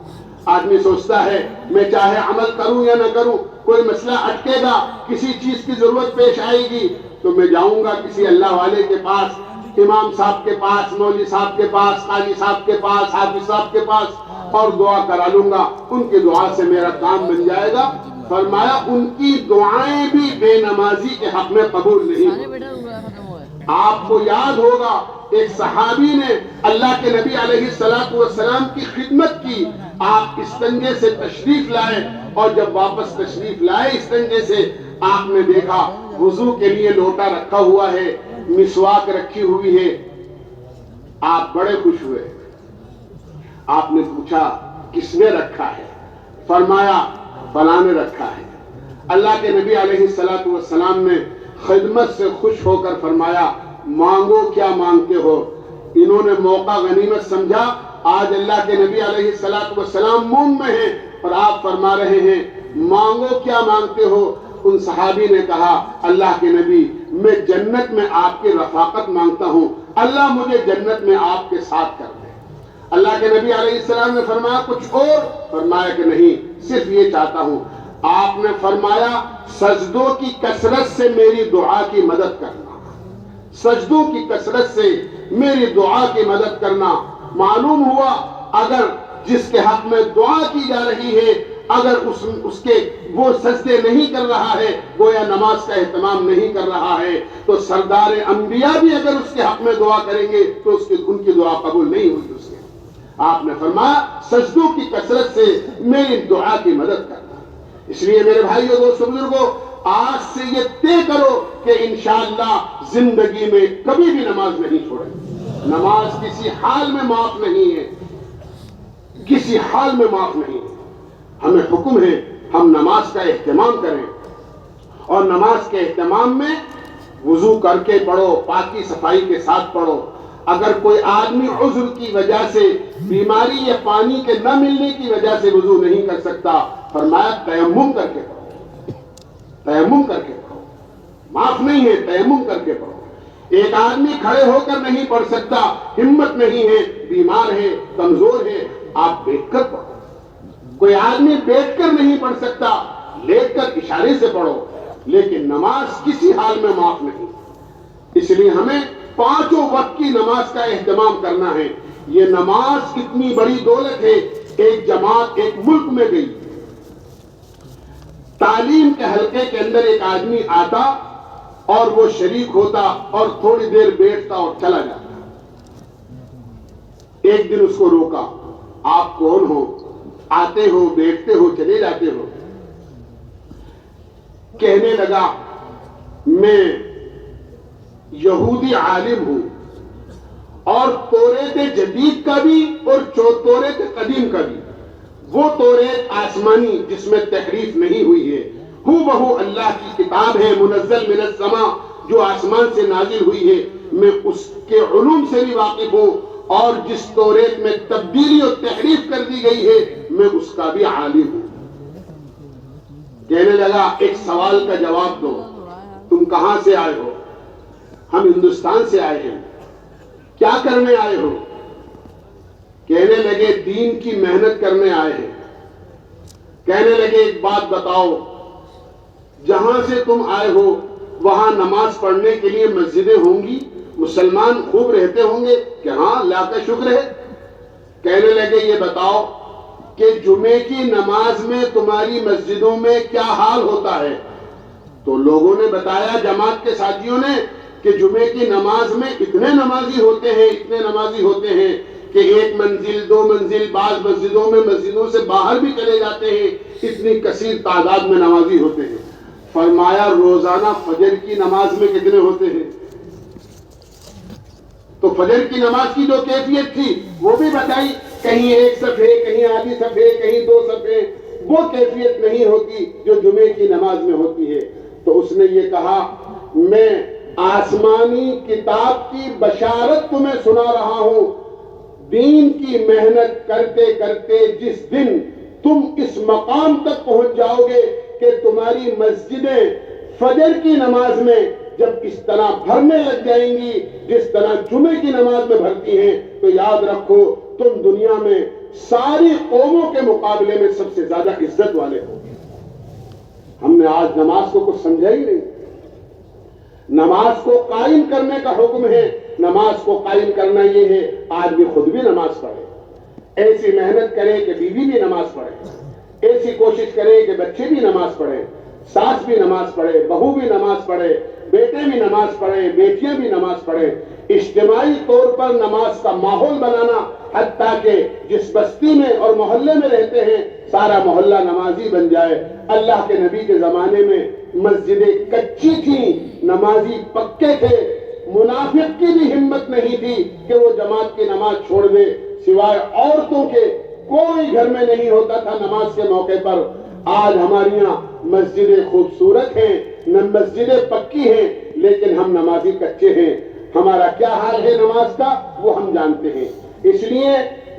آدمی سوچتا ہے میں چاہے عمل کروں یا نہ کروں کوئی مسئلہ اٹکے گا، کسی چیز کی ضرورت پیش آئے گی تو میں جاؤں گا کسی اللہ والے کے پاس، امام صاحب کے پاس، مولوی صاحب کے پاس، قاضی صاحب کے پاس، حافظ صاحب کے پاس، اور دعا کرا لوں گا، ان کی دعا سے میرا کام بن جائے گا۔ فرمایا ان کی دعائیں بھی بے نمازی کے حق میں قبول نہیں۔ آپ کو یاد ہوگا ایک صحابی نے اللہ کے نبی علیہ السلام کی خدمت کی، آپ استنجے سے تشریف لائے اور جب واپس تشریف لائے استنجے سے آپ نے دیکھا وضو کے لیے لوٹا رکھا ہوا ہے، مسواک رکھی ہوئی ہے۔ آپ بڑے خوش ہوئے، آپ نے پوچھا کس نے رکھا ہے؟ فرمایا فلاں نے رکھا ہے۔ اللہ کے نبی علیہ السلام نے خدمت سے خوش ہو کر فرمایا مانگو کیا مانگتے ہو؟ انہوں نے موقع غنیمت سمجھا، آج اللہ کے نبی علیہ السلام موم میں ہیں اور آپ فرما رہے ہیں مانگو کیا مانگتے ہو؟ ان صحابی نے کہا اللہ کے نبی میں جنت میں آپ کی رفاقت مانگتا ہوں، اللہ مجھے جنت میں آپ کے ساتھ کر دے۔ اللہ کے نبی علیہ السلام نے فرمایا کچھ اور؟ فرمایا کہ نہیں، صرف یہ چاہتا ہوں۔ آپ نے فرمایا سجدوں کی کثرت سے میری دعا کی مدد کرنا، سجدوں کی کثرت سے میری دعا کی مدد کرنا۔ معلوم ہوا اگر جس کے حق میں دعا کی جا رہی ہے اگر اس کے وہ سجدے نہیں کر رہا ہے، گویا نماز کا اہتمام نہیں کر رہا ہے، تو سردار انبیاء بھی اگر اس کے حق میں دعا کریں گے تو ان کی دعا قبول نہیں ہوگی اس کے۔ آپ نے فرمایا سجدوں کی کثرت سے میری دعا کی مدد کرنا۔ اس لیے میرے بھائیوں دوستو بزرگوں، آج سے یہ طے کرو کہ انشاءاللہ زندگی میں کبھی بھی نماز نہیں چھوڑیں۔ نماز کسی حال میں معاف نہیں ہے، کسی حال میں معاف نہیں ہے۔ ہمیں حکم ہے ہم نماز کا اہتمام کریں، اور نماز کے اہتمام میں وضو کر کے پڑھو، پاکی صفائی کے ساتھ پڑھو۔ اگر کوئی آدمی عذر کی وجہ سے، بیماری یا پانی کے نہ ملنے کی وجہ سے وضو نہیں کر سکتا، فرمایا تیمم کر کے پڑھو، تیمم کر کے پڑھو، معاف نہیں ہے، تیمم کر کے پڑھو۔ ایک آدمی کھڑے ہو کر نہیں پڑھ سکتا، ہمت نہیں ہے، بیمار ہے، کمزور ہے، آپ بیٹھ کر پڑھو۔ کوئی آدمی بیٹھ کر نہیں پڑھ سکتا، لیٹ کر اشارے سے پڑھو، لیکن نماز کسی حال میں معاف نہیں۔ اس لیے ہمیں 5 وقت کی نماز کا اہتمام کرنا ہے۔ یہ نماز کتنی بڑی دولت ہے۔ ایک جماعت ایک ملک میں گئی، تعلیم کے حلقے کے اندر ایک آدمی آتا اور وہ شریک ہوتا اور تھوڑی دیر بیٹھتا اور چلا جاتا۔ ایک دن اس کو روکا، آپ کون ہو؟ آتے ہو، بیٹھتے ہو، چلے جاتے ہو؟ کہنے لگا میں یہودی عالم ہوں، اور توریت جدید کا بھی اور توریت قدیم کا بھی، وہ توریت آسمانی جس میں تحریف نہیں ہوئی ہے، وہ اللہ کی کتاب ہے منزل من السماء جو آسمان سے نازل ہوئی ہے، میں اس کے علوم سے بھی واقف ہوں، اور جس توریت میں تبدیلی اور تحریف کر دی گئی ہے میں اس کا بھی عالم ہوں۔ کہنے لگا ایک سوال کا جواب دو، تم کہاں سے آئے ہو؟ ہم ہندوستان سے آئے ہیں۔ کیا کرنے آئے ہو؟ کہنے لگے دین کی محنت کرنے آئے ہیں۔ کہنے لگے ایک بات بتاؤ، جہاں سے تم آئے ہو وہاں نماز پڑھنے کے لیے مسجدیں ہوں گی، مسلمان خوب رہتے ہوں گے؟ کہ ہاں اللہ کا شکر ہے۔ کہنے لگے یہ بتاؤ کہ جمعے کی نماز میں تمہاری مسجدوں میں کیا حال ہوتا ہے؟ تو لوگوں نے بتایا، جماعت کے ساتھیوں نے، کہ جمعے کی نماز میں اتنے نمازی ہوتے ہیں، اتنے نمازی ہوتے ہیں کہ 1 منزل 2 منزل، بعض مسجدوں میں مسجدوں سے باہر بھی چلے جاتے ہیں، اتنی کثیر تعداد میں نمازی ہوتے ہیں۔ فرمایا روزانہ فجر کی نماز میں کتنے ہوتے ہیں؟ تو فجر کی نماز کی جو کیفیت تھی وہ بھی بتائی، کہیں 1 صفحے، کہیں آدھی صفحے، کہیں 2 صفحے، وہ کیفیت نہیں ہوتی جو جمعے کی نماز میں ہوتی ہے۔ تو اس نے یہ کہا میں آسمانی کتاب کی بشارت تمہیں سنا رہا ہوں، دین کی محنت کرتے کرتے جس دن تم اس مقام تک پہنچ جاؤ گے کہ تمہاری مسجدیں فجر کی نماز میں جب اس طرح بھرنے لگ جائیں گی جس طرح جمعے کی نماز میں بھرتی ہیں، تو یاد رکھو تم دنیا میں ساری قوموں کے مقابلے میں سب سے زیادہ عزت والے ہو۔ ہم نے آج نماز کو کچھ سمجھا ہی نہیں۔ نماز کو قائم کرنے کا حکم ہے، نماز کو قائم کرنا یہ ہے آدمی خود بھی نماز پڑھے، ایسی محنت کرے کہ بیوی بھی نماز پڑھے، ایسی کوشش کرے کہ بچے بھی نماز پڑھے، ساس بھی نماز پڑھے، بہو بھی نماز پڑھے، بیٹے بھی نماز پڑھے، بیٹیاں بھی نماز پڑھے۔ اجتماعی طور پر نماز کا ماحول بنانا، حتیٰ کہ جس بستی میں اور محلے میں رہتے ہیں سارا محلہ نمازی بن جائے۔ اللہ کے نبی کے زمانے میں مسجدیں کچی تھیں، نمازی پکے تھے، منافق کی بھی ہمت نہیں تھی کہ وہ جماعت کی نماز چھوڑ دے، سوائے عورتوں کے کوئی گھر میں نہیں ہوتا تھا نماز کے موقع پر۔ آج ہماری یہاں مسجدیں خوبصورت ہیں، مسجدیں پکی ہیں، لیکن ہم نمازی کچے ہیں۔ ہمارا کیا حال ہے نماز کا وہ ہم جانتے ہیں۔ اس لیے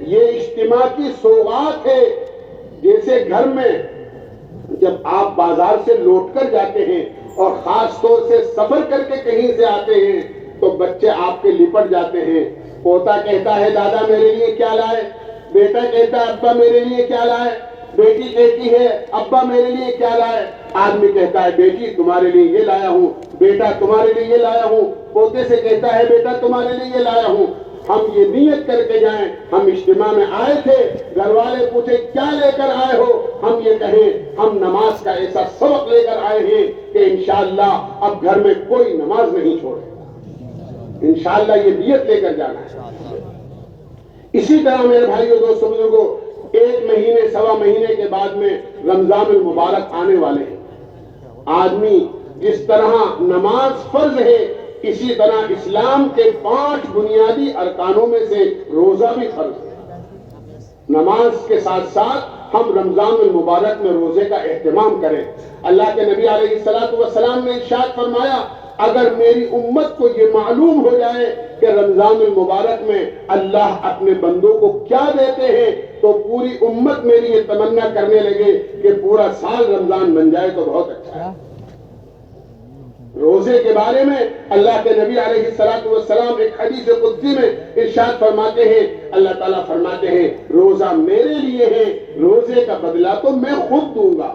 یہ اجتماع کی سوغات ہے۔ جیسے گھر میں جب آپ بازار سے لوٹ کر جاتے ہیں اور خاص طور سے سفر کر کے کہیں سے آتے ہیں تو بچے آپ کے لپٹ جاتے ہیں۔ پوتا کہتا ہے دادا میرے لیے کیا لائے، بیٹا کہتا ہے ابا میرے لیے کیا لائے، بیٹی کہتی ہے ابا میرے لیے کیا لائے، آدمی کہتا ہے بیٹی تمہارے لیے یہ لایا ہوں، بیٹا تمہارے لیے یہ لایا ہوں، پوتے سے کہتا ہے بیٹا تمہارے لیے یہ لایا ہوں۔ ہم یہ نیت کر کے جائیں، ہم اجتماع میں آئے تھے، گھر والے پوچھے کیا لے کر آئے ہو، ہم یہ کہیں ہم نماز کا ایسا سبق لے کر آئے ہیں کہ انشاءاللہ اب گھر میں کوئی نماز نہیں چھوڑے، انشاءاللہ یہ نیت لے کر جانا ہے۔ اسی طرح میرے بھائیوں دوستوں بزرگوں، 1 مہینے سوا مہینے کے بعد میں رمضان المبارک آنے والے ہیں۔ آدمی جس طرح نماز فرض ہے، اسی طرح اسلام کے 5 بنیادی ارکانوں میں سے روزہ بھی فرض ہے۔ نماز کے ساتھ ساتھ ہم رمضان المبارک میں روزے کا اہتمام کریں۔ اللہ کے نبی علیہ السلام نے ارشاد فرمایا، اگر میری امت کو یہ معلوم ہو جائے کہ رمضان المبارک میں اللہ اپنے بندوں کو کیا دیتے ہیں تو پوری امت میری یہ تمنا کرنے لگے کہ پورا سال رمضان بن جائے تو بہت اچھا ہے۔ روزے کے بارے میں اللہ کے نبی علیہ السلام ایک حدیث قدسی میں ارشاد فرماتے ہیں، اللہ تعالیٰ فرماتے ہیں روزہ میرے لیے ہے، روزے کا بدلہ تو میں خود دوں گا۔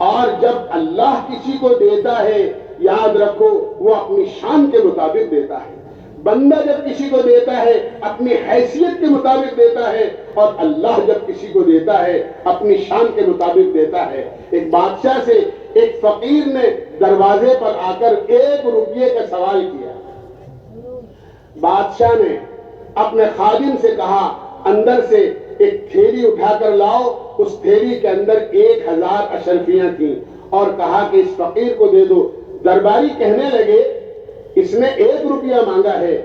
اور جب اللہ کسی کو دیتا ہے، یاد رکھو وہ اپنی شان کے مطابق دیتا ہے۔ بندہ جب کسی کو دیتا ہے اپنی حیثیت کے مطابق دیتا ہے، اور اللہ جب کسی کو دیتا ہے اپنی شان کے مطابق دیتا ہے۔ ایک بادشاہ سے ایک فقیر نے دروازے پر آ کر 1 روپیے کا سوال کیا۔ بادشاہ نے اپنے خادم سے کہا اندر سے ایک تھیلی اٹھا کر لاؤ، اس تھیلی کے اندر 1000 اشرفیاں تھیں، اور کہا کہ اس فقیر کو دے دو۔ درباری کہنے لگے اس نے 1 روپیہ مانگا ہے،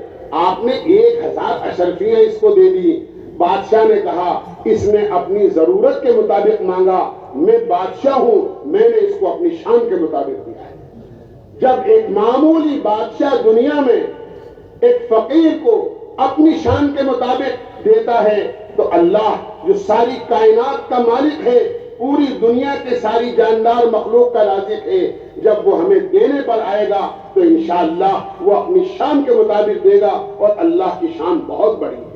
آپ نے 1000 اشرفیاں اس کو دے دی۔ بادشاہ نے کہا اس نے اپنی ضرورت کے مطابق مانگا، میں بادشاہ ہوں، میں نے اس کو اپنی شان کے مطابق دیا ہے۔ جب ایک معمولی بادشاہ دنیا میں ایک فقیر کو اپنی شان کے مطابق دیتا ہے تو اللہ جو ساری کائنات کا مالک ہے، پوری دنیا کے ساری جاندار مخلوق کا رازق ہے، جب وہ ہمیں دینے پر آئے گا تو انشاءاللہ وہ اپنی شان کے مطابق دے گا، اور اللہ کی شان بہت بڑی ہے۔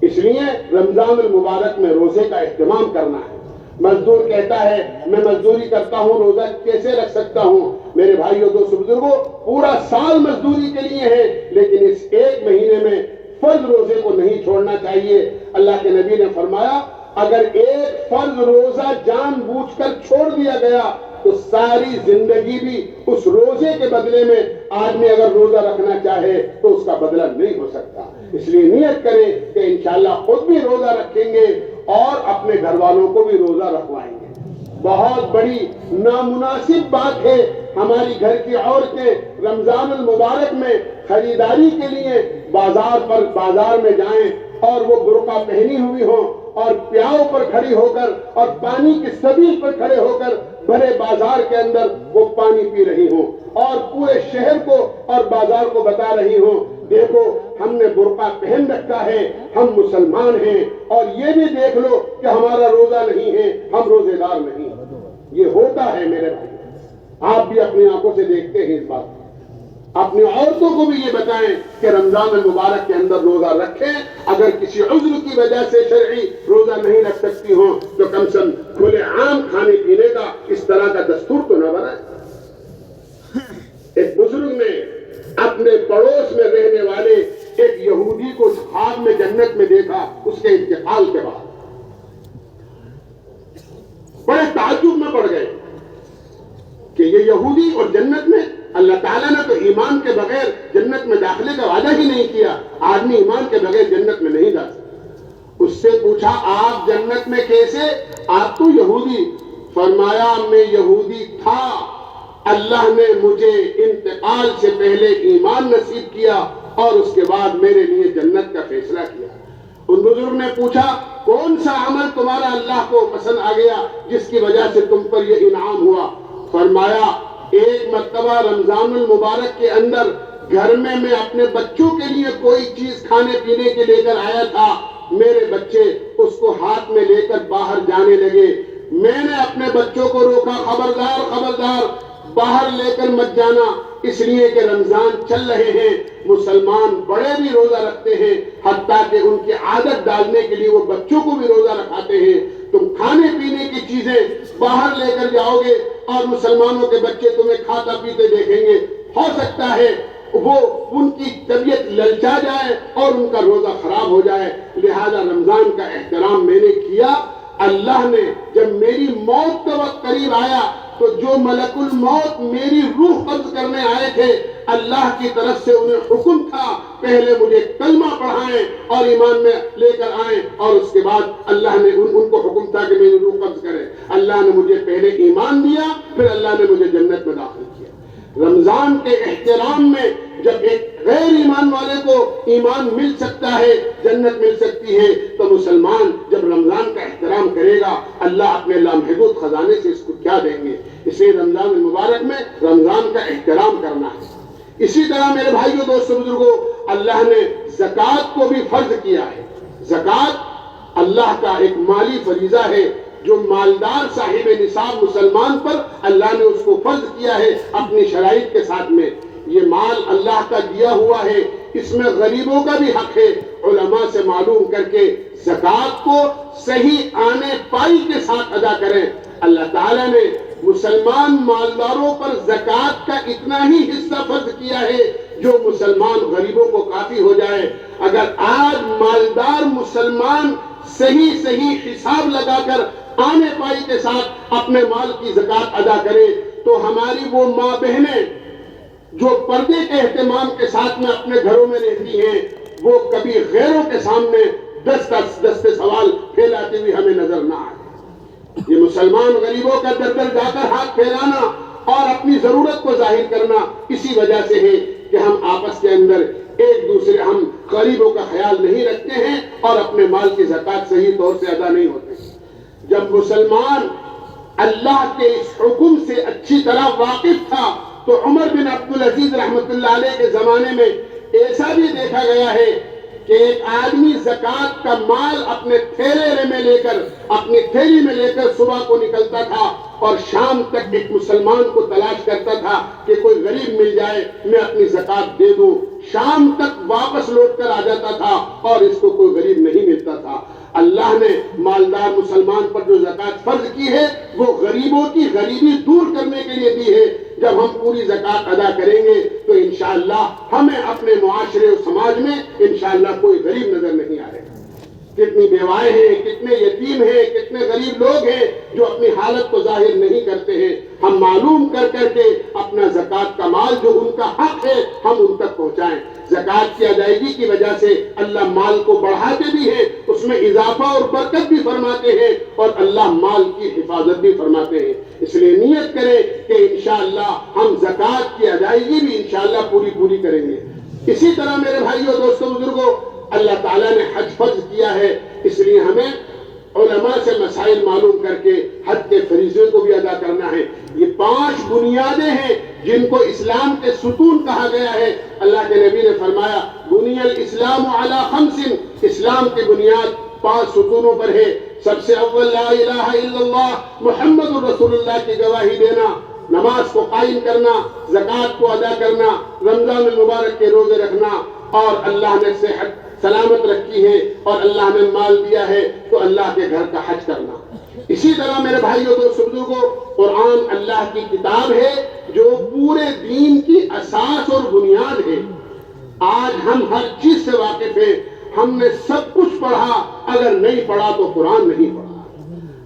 اس لیے رمضان المبارک میں روزے کا اہتمام کرنا ہے۔ مزدور کہتا ہے میں مزدوری کرتا ہوں، روزہ کیسے رکھ سکتا ہوں؟ میرے بھائیوں دوستو بزرگوں، پورا سال مزدوری کے لیے ہے، لیکن اس 1 مہینے میں فرض روزے کو نہیں چھوڑنا چاہیے۔ اللہ کے نبی نے فرمایا اگر ایک فرض روزہ جان بوجھ کر چھوڑ دیا گیا تو ساری زندگی بھی اس روزے کے بدلے میں آدمی اگر روزہ رکھنا چاہے تو اس کا بدلہ نہیں ہو سکتا۔ اس لیے نیت کریں کہ انشاءاللہ خود بھی روزہ رکھیں گے اور اپنے گھر والوں کو بھی روزہ رکھوائیں گے۔ بہت بڑی نامناسب بات ہے ہماری گھر کی عورتیں رمضان المبارک میں خریداری کے لیے بازار میں جائیں اور وہ برقع پہنی ہوئی ہوں اور پیاؤ پر کھڑی ہو کر اور پانی کی سبیل پر کھڑے ہو کر بڑے بازار کے اندر وہ پانی پی رہی ہوں اور پورے شہر کو اور بازار کو بتا رہی ہوں دیکھو ہم نے برقع پہن رکھا ہے، ہم مسلمان ہیں، اور یہ بھی دیکھ لو کہ ہمارا روزہ نہیں ہے، ہم روزے دار نہیں۔ یہ ہوتا ہے میرے بھائی، آپ بھی اپنی آنکھوں سے دیکھتے ہیں اس بات کو۔ اپنی عورتوں کو بھی یہ بتائیں کہ رمضان المبارک کے اندر روزہ رکھیں، اگر کسی عذر کی وجہ سے شرعی روزہ نہیں رکھ سکتی ہوں تو کم سے کم کھلے عام کھانے پینے کا اس طرح کا دستور تو نہ بنائے۔ ایک بزرگ نے اپنے پڑوس میں رہنے والے ایک یہودی کو خواب میں جنت میں دیکھا اس کے انتقال کے بعد، بڑے تعجب میں پڑ گئے کہ یہ یہودی اور جنت میں، اللہ تعالیٰ نے تو ایمان کے بغیر جنت میں داخلے کا وعدہ ہی نہیں کیا، آدمی ایمان کے بغیر جنت میں نہیں جا سکتا۔ اس سے پوچھا آپ جنت میں کیسے؟ آپ تو یہودی۔ فرمایا میں یہودی تھا، اللہ نے مجھے انتقال سے پہلے ایمان نصیب کیا اور اس کے بعد میرے لیے جنت کا فیصلہ کیا۔ ان بزرگ نے پوچھا کون سا عمل تمہارا اللہ کو پسند آ گیا جس کی وجہ سے تم پر یہ انعام ہوا؟ فرمایا ایک مرتبہ رمضان المبارک کے اندر گھر میں اپنے بچوں کے لیے کوئی چیز کھانے پینے کے لے کر آیا تھا، میرے بچے اس کو ہاتھ میں لے کر باہر جانے لگے، میں نے اپنے بچوں کو روکا، خبردار خبردار باہر لے کر مت جانا، اس لیے کہ رمضان چل رہے ہیں، مسلمان بڑے بھی روزہ رکھتے ہیں، حتیٰ کہ ان کی عادت ڈالنے کے لیے وہ بچوں کو بھی روزہ رکھاتے ہیں، تم کھانے پینے کی چیزیں باہر لے کر جاؤ گے اور مسلمانوں کے بچے تمہیں کھاتا پیتے دیکھیں گے، ہو سکتا ہے وہ ان کی طبیعت للچا جائے اور ان کا روزہ خراب ہو جائے. لہذا رمضان کا احترام میں نے کیا. اللہ نے جب میری موت کا وقت قریب آیا تو جو ملک الموت میری روح قبض کرنے آئے تھے, اللہ کی طرف سے انہیں حکم تھا پہلے مجھے کلمہ پڑھائیں اور ایمان میں لے کر آئیں, اور اس کے بعد اللہ نے ان کو حکم تھا کہ میری روح قبض کریں. اللہ نے مجھے پہلے ایمان دیا, پھر اللہ نے مجھے جنت میں داخل کیا. رمضان کے احترام میں جب ایک غیر ایمان والے کو ایمان مل سکتا ہے, جنت مل سکتی ہے, تو مسلمان جب رمضان کا احترام کرے گا اللہ اپنے لامحدود خزانے سے اس کو کیا دیں گے. اس لیے رمضان المبارک میں رمضان کا احترام کرنا ہے. اسی طرح میرے بھائیوں, دوستوں, بزرگوں, اللہ نے زکوٰۃ کو بھی فرض کیا ہے. زکوٰۃ اللہ کا ایک مالی فریضہ ہے جو مالدار صاحب نصاب مسلمان پر اللہ نے اس کو فرض کیا ہے اپنی شرائط کے ساتھ میں. یہ مال اللہ کا دیا ہوا ہے, اس میں غریبوں کا بھی حق ہے. علماء سے معلوم کر کے زکوٰۃ کو صحیح آنے پائی کے ساتھ ادا کریں. اللہ تعالیٰ نے مسلمان مالداروں پر زکوٰۃ کا اتنا ہی حصہ فرض کیا ہے جو مسلمان غریبوں کو کافی ہو جائے. اگر آج مالدار مسلمان صحیح حساب لگا کر آنے پائی کے ساتھ اپنے مال کی زکوٰۃ ادا کرے تو ہماری وہ ماں بہنیں جو پردے کے اہتمام کے ساتھ میں اپنے گھروں میں رہتی ہیں, وہ کبھی غیروں کے سامنے دستے سوال پھیلاتی ہوئی ہمیں نظر نہ آئے. یہ مسلمان غریبوں کا در در جا کر ہاتھ پھیلانا اور اپنی ضرورت کو ظاہر کرنا اسی وجہ سے ہے کہ ہم آپس کے اندر ایک دوسرے, ہم غریبوں کا خیال نہیں رکھتے ہیں اور اپنے مال کی زکوٰۃ صحیح طور سے ادا نہیں ہوتے. جب مسلمان اللہ کے اس حکم سے اچھی طرح واقف تھا تو عمر بن عبدالعزیز رحمۃ اللہ علیہ کے زمانے میں ایسا بھی دیکھا گیا ہے کہ ایک آدمی زکوٰۃ کا مال اپنے تھیلے میں لے کر, اپنی تھیلی میں لے کر صبح کو نکلتا تھا اور شام تک ایک مسلمان کو تلاش کرتا تھا کہ کوئی غریب مل جائے میں اپنی زکوٰۃ دے دوں. شام تک واپس لوٹ کر آ جاتا تھا اور اس کو کوئی غریب نہیں ملتا تھا. اللہ نے مالدار مسلمان پر جو زکوٰۃ فرض کی ہے وہ غریبوں کی غریبی دور کرنے کے لیے دی ہے. جب ہم پوری زکوٰۃ ادا کریں گے تو انشاءاللہ ہمیں اپنے معاشرے اور سماج میں انشاءاللہ کوئی غریب نظر نہیں آئے گا. کتنی بیوائیں ہیں, کتنے یتیم ہیں, کتنے غریب لوگ ہیں جو اپنی حالت کو ظاہر نہیں کرتے ہیں. ہم معلوم کر کے اپنا زکوٰۃ کا مال جو ان کا حق ہے ہم ان تک پہنچائیں. زکوٰۃ کی ادائیگی کی وجہ سے اللہ مال کو بڑھاتے بھی ہیں, اس میں اضافہ اور برکت بھی فرماتے ہیں اور اللہ مال کی حفاظت بھی فرماتے ہیں. اس لیے نیت کریں کہ انشاءاللہ ہم زکوٰۃ کی ادائیگی بھی انشاءاللہ پوری کریں گے. اسی طرح میرے بھائیوں, دوستوں, بزرگوں, اللہ تعالیٰ نے حج فرض کیا ہے, اس لیے ہمیں علماء سے مسائل معلوم کر کے حج کے فریضے کو بھی ادا کرنا ہے. یہ 5 بنیادیں ہیں جن کو اسلام کے ستون کہا گیا ہے. اللہ کے نبی نے فرمایا بنی الاسلام علی 5, اسلام کی بنیاد 5 ستونوں پر ہے. سب سے اول لا الہ الا اللہ محمد الرسول اللہ کی گواہی دینا, نماز کو قائم کرنا, زکوٰۃ کو ادا کرنا, رمضان المبارک کے روزے رکھنا, اور اللہ نے صحت سلامت رکھی ہے اور اللہ نے مال دیا ہے تو اللہ کے گھر کا حج کرنا. اسی طرح میرے بھائیوں, دوستوں, بزرگوں, قرآن اللہ کی کتاب ہے جو پورے دین کی اساس اور بنیاد ہے. آج ہم ہر چیز سے واقف ہیں, ہم نے سب کچھ پڑھا, اگر نہیں پڑھا تو قرآن نہیں پڑھا.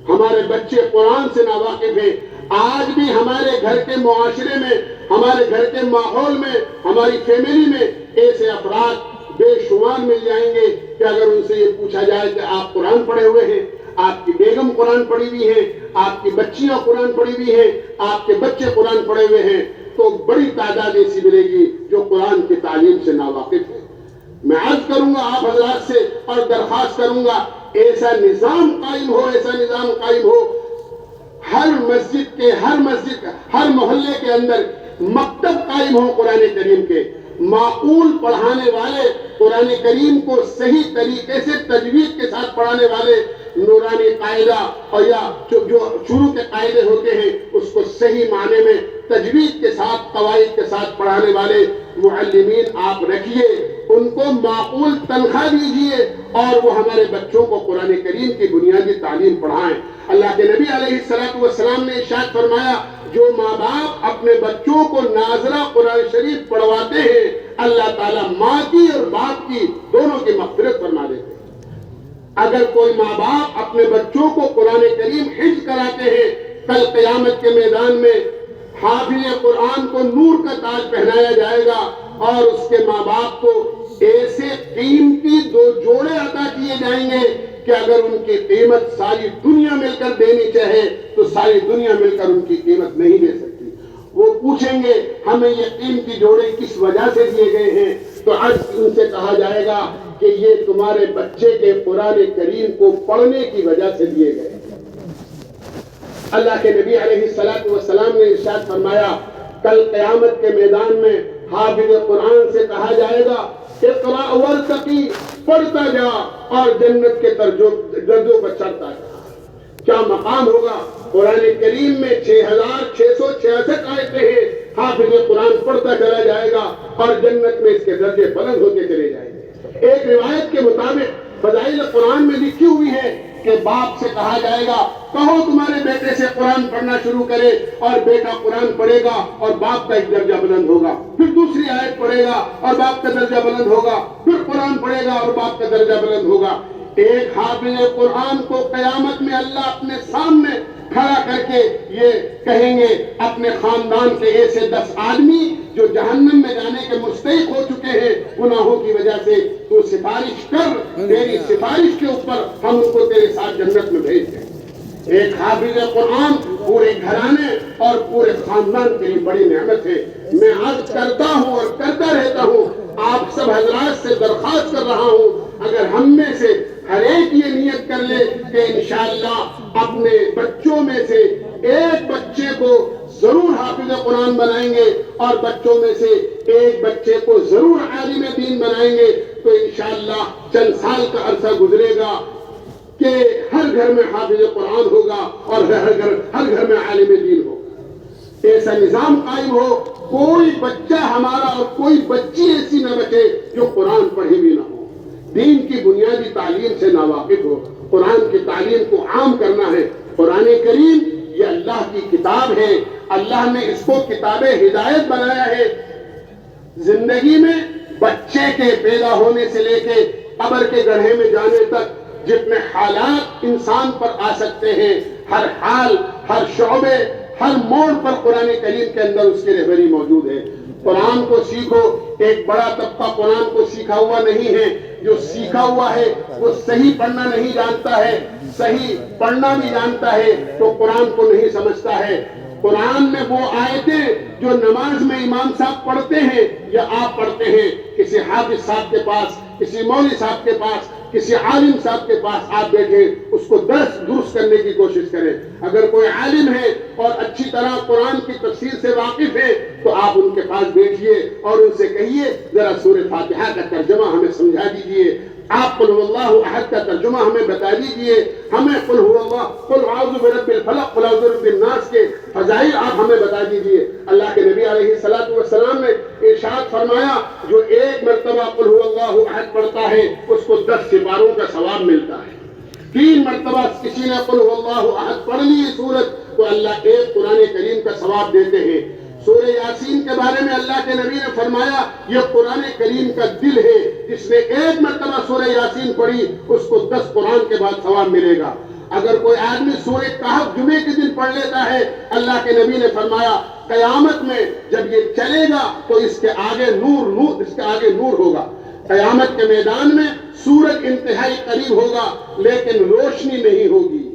ہمارے بچے قرآن سے ناواقف ہیں. آج بھی ہمارے گھر کے معاشرے میں, ہمارے گھر کے ماحول میں, ہماری فیملی میں ایسے افراد بے شمار مل جائیں گے کہ اگر ان سے یہ پوچھا جائے کہ آپ قرآن پڑھے ہوئے ہیں, آپ کی بیگم قرآن پڑھی ہوئی ہے, آپ کی بچیاں قرآن پڑھی ہوئی ہیں, آپ کے بچے قرآن پڑھے ہوئے ہیں, تو بڑی تعداد ایسی ملے گی جو قرآن کی تعلیم سے ناواقف ہے. میں عرض کروں گا آپ حضرات سے اور درخواست کروں گا ایسا نظام قائم ہو, ہر مسجد ہر محلے کے اندر مکتب قائم ہو قرآن کریم کے, معقول پڑھانے والے, قرآن کریم کو صحیح طریقے سے تجوید کے ساتھ پڑھانے والے, نورانی قاعدہ اور یا جو شروع کے قاعدے ہوتے ہیں اس کو صحیح معنی میں تجوید کے ساتھ قواعد کے ساتھ پڑھانے والے معلمین آپ رکھیے، ان کو معقول تنخواہ دیجیے اور وہ ہمارے بچوں کو قرآن کریم کی بنیادی تعلیم پڑھائیں۔ اللہ کے نبی علیہ السلام نے ارشاد فرمایا، جو ماں باپ اپنے بچوں کو نازلہ قرآن شریف پڑھواتے ہیں، اللہ تعالیٰ ماں کی اور باپ کی دونوں کی مغفرت فرما دیتے ہیں۔ اگر کوئی ماں باپ اپنے بچوں کو قرآن کریم حفظ کراتے ہیں، کل قیامت کے میدان میں حافظ قرآن کو نور کا تاج پہنایا جائے گا اور اس کے ماں باپ کو ایسے قیمتی 2 جوڑے عطا کیے جائیں گے کہ اگر ان کی قیمت ساری دنیا مل کر دینی چاہے تو ساری دنیا مل کر ان کی قیمت نہیں دے سکتی۔ وہ پوچھیں گے ہمیں یہ قیمتی جوڑے کس وجہ سے دیے گئے ہیں، تو آج ان سے کہا جائے گا کہ یہ تمہارے بچے کے قرآن کریم کو پڑھنے کی وجہ سے دیے گئے۔ اللہ کے نبی علیہ السلام نے ارشاد فرمایا، کل قیامت کے میدان میں حافظ قرآن سے کہا جائے گا، اقرأ ورتقی، پڑھتا جا اور جنت کے درجوں پر چڑھتا جا۔ کیا مقام ہوگا؟ قرآن کریم میں 6666 آیتیں ہیں، حافظ قرآن پڑھتا چلا جائے گا اور جنت میں اس کے درجے بلند ہوتے چلے جائیں گے۔ ایک روایت کے مطابق فضائل قرآن میں لکھی ہوئی ہے کہ باپ سے کہا جائے گا، کہو تمہارے بیٹے سے قرآن پڑھنا شروع کرے، اور بیٹا قرآن پڑھے گا اور باپ کا ایک درجہ بلند ہوگا، پھر دوسری آیت پڑھے گا اور باپ کا درجہ بلند ہوگا، پھر قرآن پڑھے گا اور باپ کا درجہ بلند ہوگا۔ ایک حافظ قرآن کو قیامت میں اللہ اپنے سامنے کھڑا کر کے یہ کہیں گے، اپنے خاندان کے ایسے 10 آدمی جو جہنم میں جانے کے مستحق ہو چکے ہیں گناہوں کی وجہ سے، تو سفارش کر، تیری سفارش کے اوپر ہم ان کو تیرے ساتھ جنت میں بھیج دیں۔ ایک حافظ قرآن پورے گھرانے اور پورے خاندان کے لیے بڑی نعمت ہے۔ میں عرض کرتا ہوں اور کرتا رہتا ہوں، آپ سب حضرات سے درخواست کر رہا ہوں، اگر ہم میں سے ہر ایک یہ نیت کر لے کہ انشاءاللہ اپنے بچوں میں سے ایک بچے کو ضرور حافظ قرآن بنائیں گے اور بچوں میں سے ایک بچے کو ضرور عالم دین بنائیں گے، تو انشاءاللہ چند سال کا عرصہ گزرے گا کہ ہر گھر میں حافظ قرآن ہوگا اور ہر گھر میں عالم دین ہوگا۔ ایسا نظام قائم ہو، کوئی بچہ ہمارا اور کوئی بچی ایسی نہ بچے جو قرآن پڑھی بھی نہ ہو، دین کی بنیادی تعلیم سے ناواقف ہو۔ قرآن کی تعلیم کو عام کرنا ہے۔ قرآن کریم یہ اللہ کی کتاب ہے، اللہ نے اس کو کتاب ہدایت بنایا ہے۔ زندگی میں بچے کے پیدا ہونے سے لے کے قبر کے گڑھے میں جانے تک جتنے حالات انسان پر آ سکتے ہیں، ہر حال، ہر شعبے، ہر موڑ پر قرآن کریم کے اندر اس کی رہبری موجود ہے۔ قرآن کو سیکھو۔ ایک بڑا طبقہ قرآن کو سیکھا ہوا نہیں ہے، جو سیکھا ہوا ہے وہ صحیح پڑھنا نہیں جانتا ہے، صحیح پڑھنا بھی جانتا ہے تو قرآن کو نہیں سمجھتا ہے۔ قرآن میں وہ آیتیں جو نماز میں امام صاحب پڑھتے ہیں یا آپ پڑھتے ہیں، کسی حافظ صاحب کے پاس، کسی مولوی صاحب کے پاس، کسی عالم صاحب کے پاس آپ بیٹھے اس کو درست کرنے کی کوشش کریں۔ اگر کوئی عالم ہے اور اچھی طرح قرآن کی تفسیر سے واقف ہے تو آپ ان کے پاس بیٹھیے اور ان سے کہیے ذرا سورہ فاتحہ کا ترجمہ ہمیں سمجھا دیجیے، آپ قل هو اللہ احد کا ترجمہ ہمیں بتا دیجیے، ہمیں قل هو اللہ، قل اعوذ برب الفلق، قل اعوذ برب الناس کے فضائل آپ ہمیں بتا دیجیے۔ اللہ کے نبی علیہ السلام نے ارشاد فرمایا، جو ایک مرتبہ قل هو اللہ احد پڑھتا ہے اس کو 10 سپاروں کا ثواب ملتا ہے۔ 3 مرتبہ کسی نے قل هو اللہ احد پڑھ لی سورت تو اللہ ایک قرآن کریم کا ثواب دیتے ہیں۔ سورہ یاسین کے بارے میں اللہ کے نبی نے فرمایا، یہ قرآن کریم کا دل ہے، جس نے ایک مرتبہ سورہ یاسین پڑھی اس کو 10 قرآن کے بعد ثواب ملے گا۔ اگر کوئی آدمی سورہ کہف جمعے کے دن پڑھ لیتا ہے، اللہ کے نبی نے فرمایا قیامت میں جب یہ چلے گا تو اس کے آگے نور ہوگا۔ قیامت کے میدان میں سورج انتہائی قریب ہوگا لیکن روشنی نہیں ہوگی۔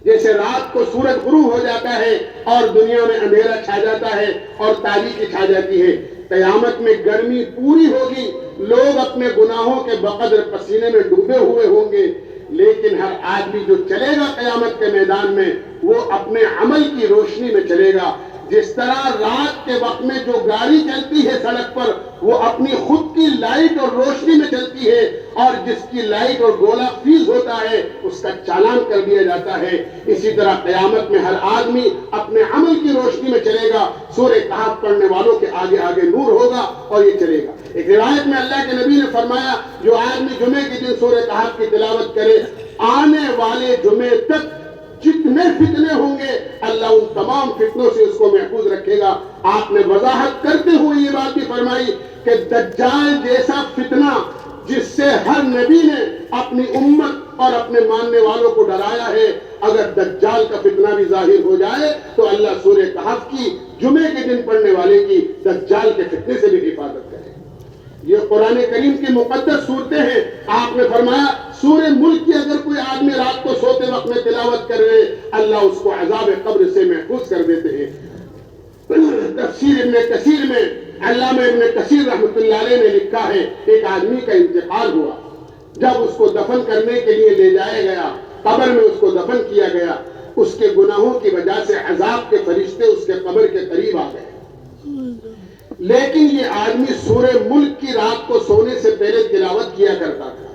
جیسے رات کو سورج غروب ہو جاتا ہے اور دنیا میں اندھیرا چھا جاتا ہے اور تاریکی چھا جاتی ہے، قیامت میں گرمی پوری ہوگی، لوگ اپنے گناہوں کے بقدر پسینے میں ڈوبے ہوئے ہوں گے، لیکن ہر آدمی جو چلے گا قیامت کے میدان میں وہ اپنے عمل کی روشنی میں چلے گا۔ جس طرح رات کے وقت میں جو گاڑی چلتی ہے سڑک پر وہ اپنی خود کی لائٹ اور روشنی میں چلتی ہے، اور جس کی لائٹ اور گولا فیض ہوتا ہے اس کا چالان کر دیا جاتا ہے. اسی طرح قیامت میں ہر آدمی اپنے عمل کی روشنی میں چلے گا. سورہ کہف پڑھنے والوں کے آگے آگے نور ہوگا اور یہ چلے گا. ایک روایت میں اللہ کے نبی نے فرمایا جو آدمی جمعے کے دن سورہ کہف کی تلاوت کرے آنے والے جمعے تک جتنے فتنے ہوں گے اللہ ان تمام فتنوں سے اس کو محفوظ رکھے گا. آپ نے وضاحت کرتے ہوئے یہ بات بھی فرمائی کہ دجال جیسا فتنہ جس سے ہر نبی نے اپنی امت اور اپنے ماننے والوں کو ڈرایا ہے، اگر دجال کا فتنہ بھی ظاہر ہو جائے تو اللہ سورہ کہف کی جمعے کے دن پڑھنے والے کی دجال کے فتنے سے بھی حفاظت کرے. یہ قرآن کریم کی مقدس صورتیں ہیں. آپ نے فرمایا سورہ ملک کی اگر کوئی آدمی رات کو سوتے وقت میں تلاوت کرے اللہ اس کو عذاب قبر سے محفوظ کر دیتے ہیں. تفسیر ابن کثیر میں علامہ ابن کثیر رحمۃ اللہ علیہ نے لکھا ہے ایک آدمی کا انتقال ہوا. جب اس کو دفن کرنے کے لیے لے جایا گیا قبر میں اس کو دفن کیا گیا اس کے گناہوں کی وجہ سے عذاب کے فرشتے اس کے قبر کے قریب آ گئے. لیکن یہ آدمی سورہ ملک کی رات کو سونے سے پہلے تلاوت کیا کرتا تھا.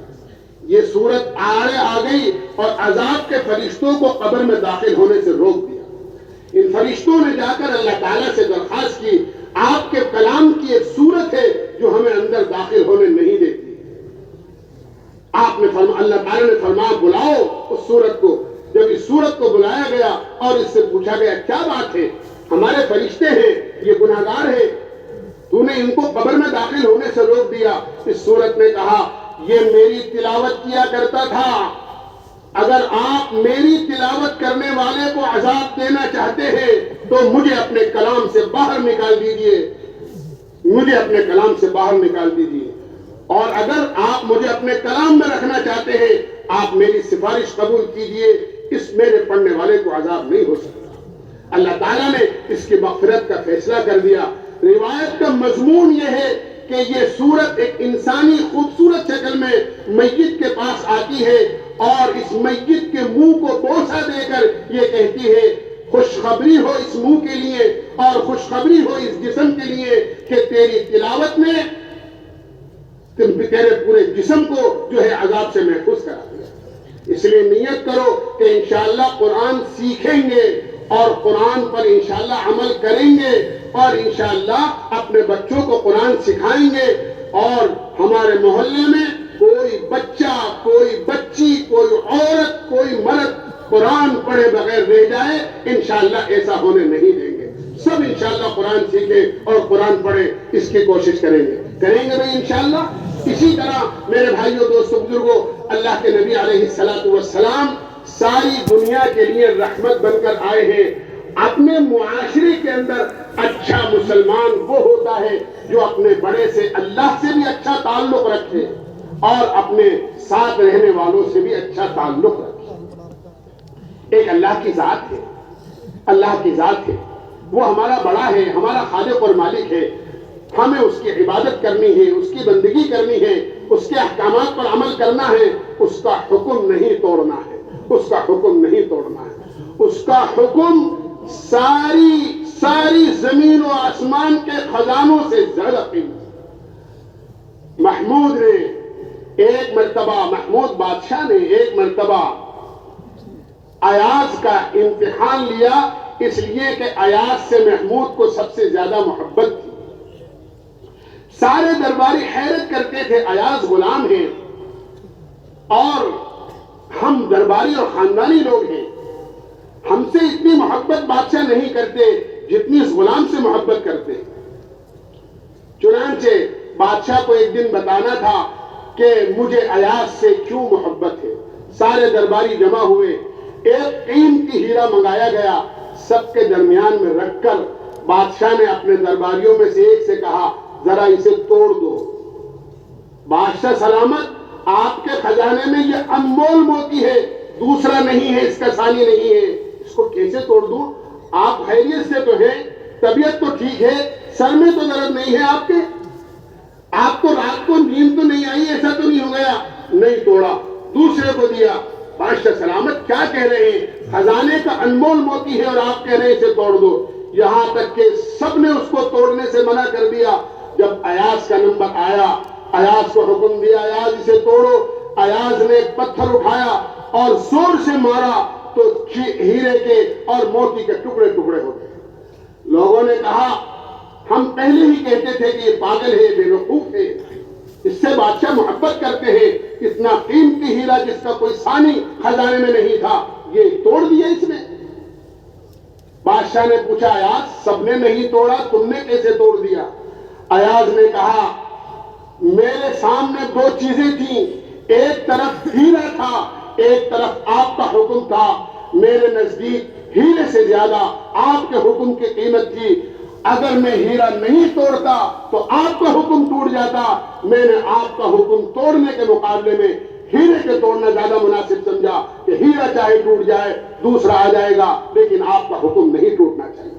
یہ سورت آڑے آ گئی اور عذاب کے فرشتوں کو قبر میں داخل ہونے سے روک دیا. ان فرشتوں نے جا کر اللہ تعالیٰ سے درخواست کی آپ کے کلام کی ایک سورت ہے جو ہمیں اندر داخل ہونے نہیں دیتی. آپ نے اللہ تعالیٰ نے فرمایا بلاؤ اس سورت کو. جب اس سورت کو بلایا گیا اور اس سے پوچھا گیا کیا بات ہے، ہمارے فرشتے ہیں یہ گناہگار ہیں، تو نے ان کو قبر میں داخل ہونے سے روک دیا. اس سورت نے کہا یہ میری تلاوت کیا کرتا تھا، اگر آپ میری تلاوت کرنے والے کو عذاب دینا چاہتے ہیں تو مجھے اپنے کلام سے باہر نکال دیجئے، مجھے اپنے کلام سے باہر نکال دیجئے، اور اگر آپ مجھے اپنے کلام میں رکھنا چاہتے ہیں آپ میری سفارش قبول کیجئے، اس میرے پڑھنے والے کو عذاب نہیں ہو سکتا. اللہ تعالیٰ نے اس کی مغفرت کا فیصلہ کر دیا. روایت کا مضمون یہ ہے کہ یہ سورت ایک انسانی خوبصورت شکل میں میت کے پاس آتی ہے اور اس میت کے منہ کو بوسہ دے کر یہ کہتی ہے خوشخبری ہو اس منہ کے لیے اور خوشخبری ہو اس جسم کے لیے کہ تیری تلاوت نے تیرے پورے جسم کو جو ہے عذاب سے محفوظ کرا دیا. اس لیے نیت کرو کہ انشاءاللہ قرآن سیکھیں گے اور قرآن پر انشاءاللہ عمل کریں گے اور انشاءاللہ اپنے بچوں کو قرآن سکھائیں گے. اور ہمارے محلے میں کوئی بچہ، کوئی بچی، کوئی عورت، کوئی مرد قرآن پڑھے بغیر رہ جائے انشاءاللہ ایسا ہونے نہیں دیں گے. سب انشاءاللہ قرآن سیکھیں اور قرآن پڑھیں، اس کی کوشش کریں گے بھائی انشاءاللہ. اسی طرح میرے بھائیوں دوستوں بزرگوں اللہ کے نبی علیہ السلام ساری دنیا کے لیے رحمت بن کر آئے ہیں. اپنے معاشرے کے اندر اچھا مسلمان وہ ہوتا ہے جو اپنے بڑے سے اللہ سے بھی اچھا تعلق رکھے اور اپنے ساتھ رہنے والوں سے بھی اچھا تعلق رکھے. ایک اللہ کی ذات ہے، اللہ کی ذات ہے، وہ ہمارا بڑا ہے، ہمارا خالق اور مالک ہے. ہمیں اس کی عبادت کرنی ہے، اس کی بندگی کرنی ہے، اس کے احکامات پر عمل کرنا ہے. اس کا حکم نہیں توڑنا ہے، اس کا حکم نہیں توڑنا ہے. اس کا حکم ساری زمین و آسمان کے خزانوں سے زیادہ قیمتی. محمود نے ایک مرتبہ، محمود بادشاہ نے ایک مرتبہ ایاز کا امتحان لیا، اس لیے کہ ایاز سے محمود کو سب سے زیادہ محبت تھی. سارے درباری حیرت کرتے تھے ایاز غلام ہیں اور ہم درباری اور خاندانی لوگ ہیں، ہم سے اتنی محبت بادشاہ نہیں کرتے جتنی اس غلام سے محبت کرتے. چنانچہ بادشاہ کو ایک دن بتانا تھا کہ مجھے ایاز سے کیوں محبت ہے. سارے درباری جمع ہوئے، ایک قیمتی ہیرا منگایا گیا، سب کے درمیان میں رکھ کر بادشاہ نے اپنے درباریوں میں سے ایک سے کہا ذرا اسے توڑ دو. بادشاہ سلامت، آپ کے خزانے میں یہ انمول موتی ہے، دوسرا نہیں ہے، اس کا ثانی نہیں ہے، اس کو کیسے توڑ دوں؟ آپ خیریت سے تو ہیں، طبیعت تو ٹھیک ہے، سر میں تو درد نہیں ہے آپ کے، آپ کو رات کو نیند تو نہیں آئی، ایسا تو نہیں ہو گیا؟ نہیں توڑا، دوسرے کو دیا. بادشاہ سلامت کیا کہہ رہے ہیں؟ خزانے کا انمول موتی ہے اور آپ کہہ رہے ہیں اسے توڑ دو. یہاں تک کہ سب نے اس کو توڑنے سے منع کر دیا. جب ایاز کا نمبر آیا، ایاز کو حکم دیا ایاز اسے توڑو. ایاز نے ایک پتھر اٹھایا اور زور سے مارا تو ہیرے کے اور موتی کے ٹکڑے ٹکڑے ہو گئے۔ لوگوں نے کہا ہم پہلے ہی کہتے تھے کہ یہ پاگل ہے، بے وقوف ہے، اس سے بادشاہ محبت کرتے ہیں، اتنا قیمتی ہیرا جس کا کوئی ثانی خزانے میں نہیں تھا یہ توڑ دیا اس نے۔ بادشاہ نے پوچھا ایاز سب نے نہیں توڑا، تم نے کیسے توڑ دیا؟ ایاز نے کہا میرے سامنے دو چیزیں تھیں، ایک طرف ہیرا تھا، ایک طرف آپ کا حکم تھا، میرے نزدیک ہیرے سے زیادہ آپ کے حکم کی قیمت تھی، اگر میں ہیرا نہیں توڑتا تو آپ کا حکم ٹوٹ جاتا، میں نے آپ کا حکم توڑنے کے مقابلے میں ہیرے کے توڑنا زیادہ مناسب سمجھا کہ ہیرا چاہے ٹوٹ جائے دوسرا آ جائے گا لیکن آپ کا حکم نہیں ٹوٹنا چاہیے۔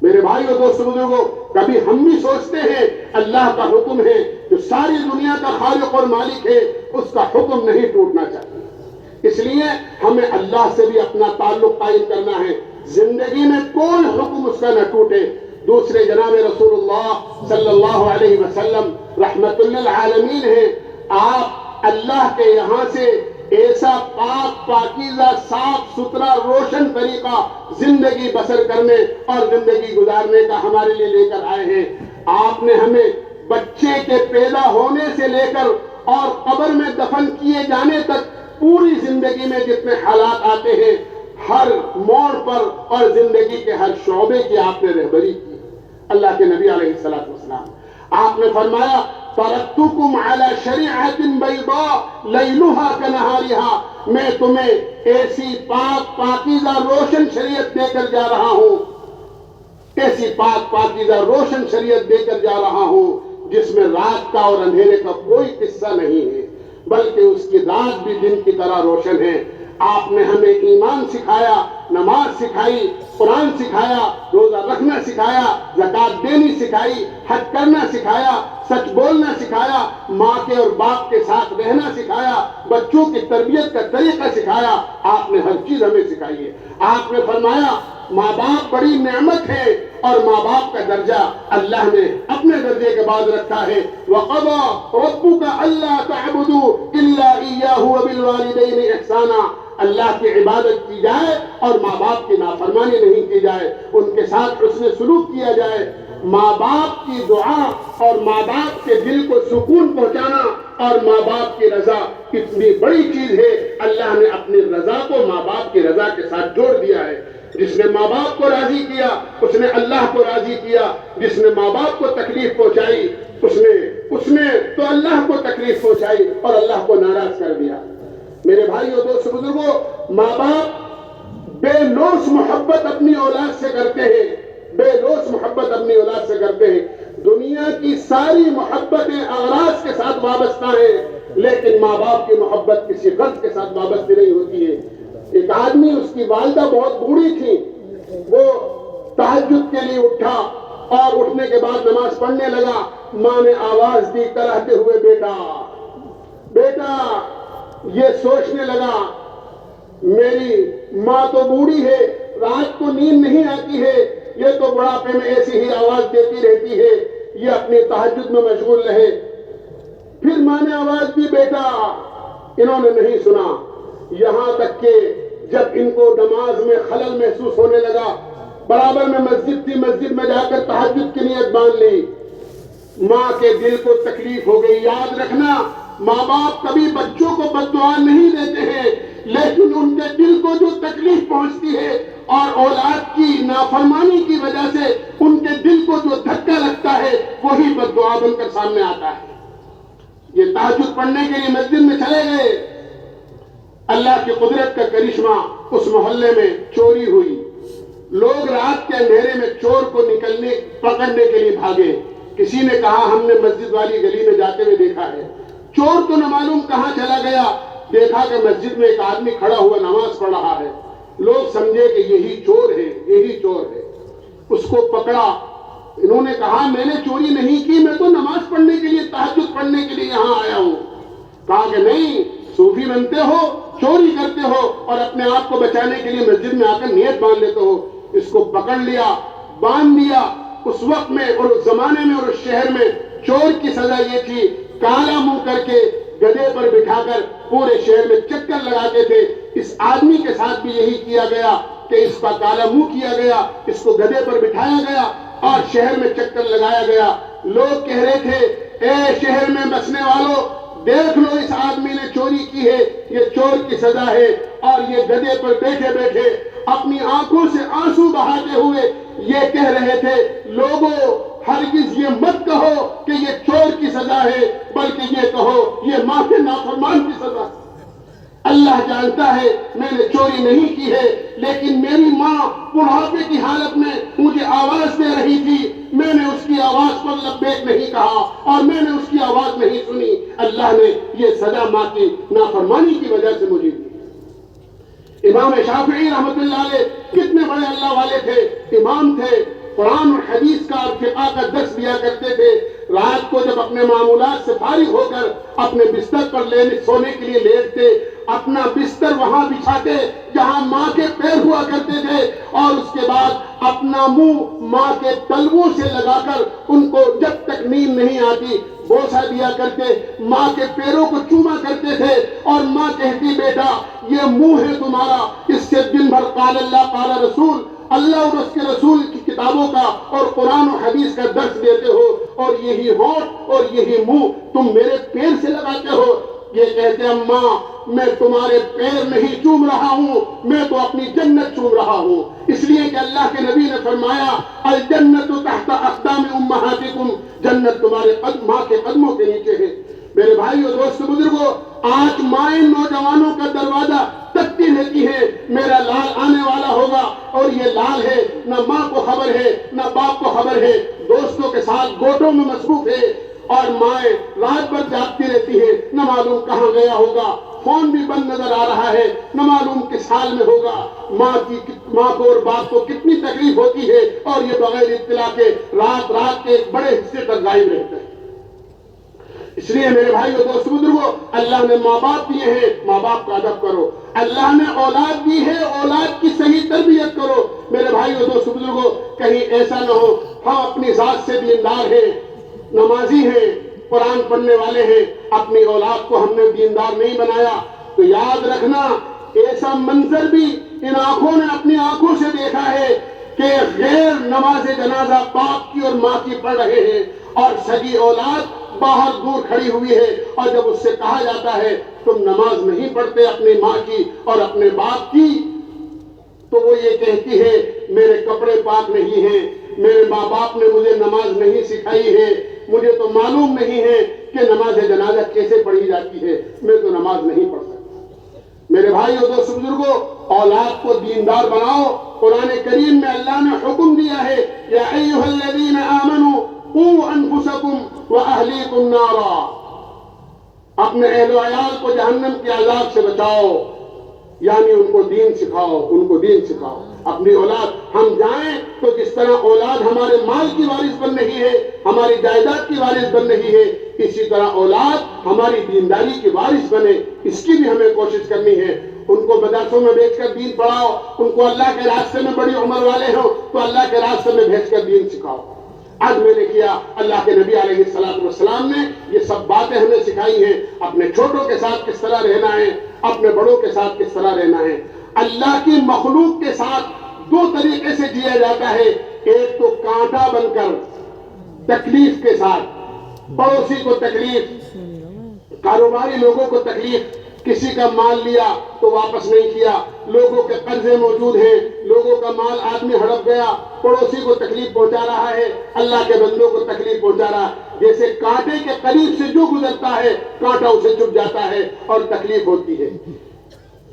میرے بھائی اور دوستو بزرگوں، کبھی ہم بھی سوچتے ہیں اللہ کا حکم ہے جو ساری دنیا کا خالق اور مالک ہے، اس کا حکم نہیں ٹوٹنا چاہیے۔ اس لیے ہمیں اللہ سے بھی اپنا تعلق قائم کرنا ہے، زندگی میں کوئی حکم اس کا نہ ٹوٹے۔ دوسرے جناب رسول اللہ صلی اللہ علیہ وسلم رحمت للعالمین ہیں، آپ اللہ کے یہاں سے ایسا پاک پاکیزہ صاف ستھرا روشن طریقہ زندگی بسر کرنے اور زندگی گزارنے کا ہمارے لیے لے کر آئے ہیں۔ آپ نے ہمیں بچے کے پیدا ہونے سے لے کر اور قبر میں دفن کیے جانے تک پوری زندگی میں جتنے حالات آتے ہیں ہر موڑ پر اور زندگی کے ہر شعبے کی آپ نے رہبری کی۔ اللہ کے نبی علیہ السلام آپ نے فرمایا ترکتکم علی شریعۃ بیضاء لیلھا کنہارھا، میں تمہیں ایسی پاک پاکیزہ روشن شریعت دے کر جا رہا ہوں، ایسی پاک پاکیزہ روشن شریعت دے کر جا رہا ہوں جس میں رات کا اور اندھیرے کا کوئی قصہ نہیں ہے بلکہ اس کی رات بھی دن کی طرح روشن ہے۔ آپ نے ہمیں ایمان سکھایا، نماز سکھائی، قرآن سکھایا، روزہ رکھنا سکھایا، زکوٰۃ دینی سکھائی، حج کرنا سکھایا، سچ بولنا سکھایا، ماں کے اور باپ کے ساتھ رہنا سکھایا، بچوں کی تربیت کا طریقہ سکھایا، آپ نے ہر چیز ہمیں سکھائی ہے۔ آپ نے فرمایا ماں باپ بڑی نعمت ہے اور ماں باپ کا درجہ اللہ نے اپنے درجے کے بعد رکھا ہے۔ وَقَضَىٰ رَبُّكَ أَلَّا تَعْبُدُوا إِلَّا إِيَّاهُ وَبِالْوَالِدَيْنِ إِحْسَانًا، اللہ کی عبادت کی جائے اور ماں باپ کی نافرمانی نہیں کی جائے، ان کے ساتھ حسن سلوک کیا جائے۔ ماں باپ کی دعا اور ماں باپ کے دل کو سکون پہنچانا اور ماں باپ کی رضا کتنی بڑی چیز ہے، اللہ نے اپنی رضا کو ماں باپ کی رضا کے ساتھ جوڑ دیا ہے۔ جس نے ماں باپ کو راضی کیا اس نے اللہ کو راضی کیا، جس نے ماں باپ کو تکلیف پہنچائی اس نے تو اللہ کو تکلیف پہنچائی اور اللہ کو ناراض کر دیا۔ میرے بھائی اور دوست بزرگوں، ماں باپ بے لوث محبت اپنی اولاد سے کرتے ہیں، بے لوث محبت اپنی اولاد سے کرتے ہیں۔ دنیا کی ساری محبتیں اغراض کے ساتھ وابستہ ہیں لیکن ماں باپ کی محبت کسی غرض کے ساتھ وابستہ نہیں ہوتی ہے۔ ایک آدمی، اس کی والدہ بہت بوڑھی تھی، وہ تہجد کے لیے اٹھا اور اٹھنے کے بعد نماز پڑھنے لگا، ماں نے آواز دی کراہتے ہوئے بیٹا بیٹا، یہ سوچنے لگا میری ماں تو بوڑھی ہے، رات کو نیند نہیں آتی ہے، یہ تو بڑھاپے میں ایسی ہی آواز دیتی رہتی ہے، یہ اپنے تہجد میں مشغول رہے۔ پھر ماں نے آواز دی بیٹا، انہوں نے نہیں سنا، یہاں تک کہ جب ان کو نماز میں خلل محسوس ہونے لگا، برابر میں مسجد تھی، مسجد میں جا کر تہجد کی نیت باندھ لی، ماں کے دل کو تکلیف ہو گئی۔ یاد رکھنا، ماں باپ کبھی بچوں کو بد دعا نہیں دیتے ہیں لیکن ان کے دل کو جو تکلیف پہنچتی ہے اور اولاد کی نافرمانی کی وجہ سے ان کے دل کو جو دھکا لگتا ہے وہی بد دعا بن کر سامنے آتا ہے۔ یہ تہجد پڑھنے کے لیے مسجد میں چلے گئے، اللہ کی قدرت کا کرشمہ، اس محلے میں چوری ہوئی، لوگ رات کے اندھیرے میں چور کو پکڑنے کے لیے بھاگے۔ کسی نے کہا ہم نے مسجد والی گلی میں جاتے ہوئے دیکھا ہے، چور تو نہ معلوم کہاں چلا گیا، دیکھا کہ مسجد میں ایک آدمی کھڑا ہوا نماز پڑھ رہا ہے، لوگ سمجھے کہ یہی چور ہے، یہی چور ہے، اس کو پکڑا۔ انہوں نے کہا میں نے چوری نہیں کی، میں تو نماز پڑھنے کے لیے، تہجد پڑھنے کے لیے یہاں آیا ہوں۔ کہا کہ نہیں، صوفی بنتے ہو، چوری کرتے ہو اور اپنے آپ کو بچانے کے لیے مسجد میں آ کر نیت باندھ لیتے ہو۔ اس کو پکڑ لیا، باندھ دیا۔ اس وقت میں اور اس زمانے میں اور اس شہر میں چور کی سزا یہ تھی، کالا منہ کر کے گدھے پر بٹھا کر پورے شہر میں چکر لگاتے تھے۔ اس آدمی کے ساتھ بھی یہی کیا گیا کہ اس کا کالا منہ کیا گیا، اس کو گدھے پر بٹھایا گیا اور شہر میں چکر لگایا گیا۔ لوگ کہہ رہے تھے اے شہر میں بسنے والوں، دیکھ لو اس آدمی نے چوری کی ہے، یہ چور کی سزا ہے۔ اور یہ گدھے پر بیٹھے بیٹھے اپنی آنکھوں سے آنسو بہاتے ہوئے یہ کہہ رہے تھے لوگوں ہرگز یہ مت کہو کہ یہ چور کی سزا ہے، بلکہ یہ کہو یہ ماں کے نافرمان کی سزا ہے۔ اللہ جانتا ہے میں نے چوری نہیں کی ہے، لیکن میری ماں بڑھاپے کی حالت میں مجھے آواز دے رہی تھی، میں نے اس کی آواز پر لبیک نہیں کہا اور میں نے اس کی آواز نہیں سنی، اللہ نے یہ سزا ماں کی نافرمانی کی وجہ سے مجھے دی۔ امام شافعی رحمت اللہ علیہ کتنے بڑے اللہ والے تھے، امام تھے، قرآن اور حدیث کا اور فقہ کا درس دیا کرتے تھے۔ رات کو جب اپنے معمولات سے فارغ ہو کر اپنے بستر پر سونے کے لیے لیٹتے، اپنا بستر وہاں بچھاتے جہاں ماں کے پیر ہوا کرتے تھے، اور اس کے بعد اپنا منہ ماں کے تلووں سے لگا کر ان کو جب تک نیند نہیں آتی بوسہ دیا کرتے، ماں کے پیروں کو چوما کرتے تھے، اور ماں کہتی بیٹا یہ منہ ہے تمہارا، اس سے دن بھر قال اللہ قال رسول، اللہ اور اس کے رسول کی کتابوں کا اور قرآن و حدیث کا درس دیتے ہو، اور یہی ہونٹ اور یہی منہ تم میرے پیر سے لگاتے ہو۔ یہ کہتے اماں میں تمہارے پیر نہیں چوم رہا ہوں، میں تو اپنی جنت چوم رہا ہوں، اس لیے کہ اللہ کے نبی نے فرمایا الجنت تحت اقدام امہاتکم، جنت تمہارے ماں کے قدموں کے نیچے ہے۔ میرے بھائیو دوست بزرگوں، آج مائیں نوجوانوں کا دروازہ تکتی رہتی ہے میرا لال آنے والا ہوگا، اور یہ لال ہے نہ ماں کو خبر ہے نہ باپ کو خبر ہے، دوستوں کے ساتھ گوٹوں میں مصروف ہے، اور مائیں رات بھر جاگتی رہتی ہے، نہ معلوم کہاں گیا ہوگا، فون بھی بند نظر آ رہا ہے، نہ معلوم کس حال میں ہوگا۔ ماں کو اور باپ کو کتنی تکلیف ہوتی ہے، اور یہ بغیر اطلاع کے رات کے ایک بڑے حصے تک غائب رہتے ہیں۔ اس لیے میرے بھائیو دوست بزرگوں، اللہ نے ماں باپ دیے ہیں، ماں باپ کا ادب کرو۔ اللہ نے اولاد دی ہے، اولاد کی صحیح تربیت کرو۔ میرے بھائیو دوست بزرگوں، کہیں ایسا نہ ہو ہم اپنی ذات سے دیندار ہیں، نمازی ہیں، قرآن پڑھنے والے ہیں، اپنی اولاد کو ہم نے دیندار نہیں بنایا، تو یاد رکھنا ایسا منظر بھی ان آنکھوں نے اپنی آنکھوں سے دیکھا ہے کہ غیر نماز جنازہ باپ کی اور ماں کی پڑھ رہے ہیں، اور سگی اولاد باہر دور کھڑی ہوئی ہے، اور جب اس سے کہا جاتا ہے تم نماز نہیں پڑھتے اپنی ماں کی اور اپنے باپ کی، تو وہ یہ کہتی ہے میرے کپڑے پاک نہیں ہیں، میرے ماں باپ نے مجھے نماز نہیں سکھائی ہے، مجھے تو معلوم نہیں ہے کہ نماز جنازہ کیسے پڑھی جاتی ہے، میں تو نماز نہیں پڑھ سکتا۔ میرے بھائی اور دوست بزرگوں، اولاد کو دیندار بناؤ۔ قرآن کریم میں اللہ نے حکم دیا ہے یا ایھا الذین آمنوا قوا انفسکم واہلیکم نارا، اپنے اہل و عیال کو جہنم کے عذاب سے بچاؤ، یعنی ان کو دین سکھاؤ، ان کو دین سکھاؤ۔ اپنی اولاد ہم جائیں تو جس طرح اولاد ہمارے مال کی وارث بن رہی ہے، ہماری جائیداد کی وارث بن رہی ہے، اسی طرح اولاد ہماری دینداری کی وارث بنے، اس کی بھی ہمیں کوشش کرنی ہے۔ ان کو مدرسوں میں بھیج کر دین پڑھاؤ، ان کو اللہ کے راستے میں بڑی عمر والے ہوں تو اللہ کے راستے میں بھیج کر دین سکھاؤ۔ آج میں نے کیا، اللہ کے نبی علیہ السلام نے یہ سب باتیں ہمیں سکھائی ہیں، اپنے چھوٹوں کے ساتھ کس طرح رہنا ہے، اپنے بڑوں کے ساتھ کس طرح رہنا ہے۔ اللہ کی مخلوق کے ساتھ دو طریقے سے جیا جاتا ہے، ایک تو کانٹا بن کر تکلیف کے ساتھ، پڑوسی کو تکلیف، کاروباری لوگوں کو تکلیف، کسی کا مال لیا تو واپس نہیں کیا، لوگوں کے قرضے موجود ہیں، لوگوں کا مال آدمی ہڑپ گیا، پڑوسی کو تکلیف پہنچا رہا ہے، اللہ کے بندوں کو تکلیف پہنچا رہا ہے۔ جیسے کانٹے کے قریب سے جو گزرتا ہے کانٹا اسے چبھ جاتا ہے اور تکلیف ہوتی ہے۔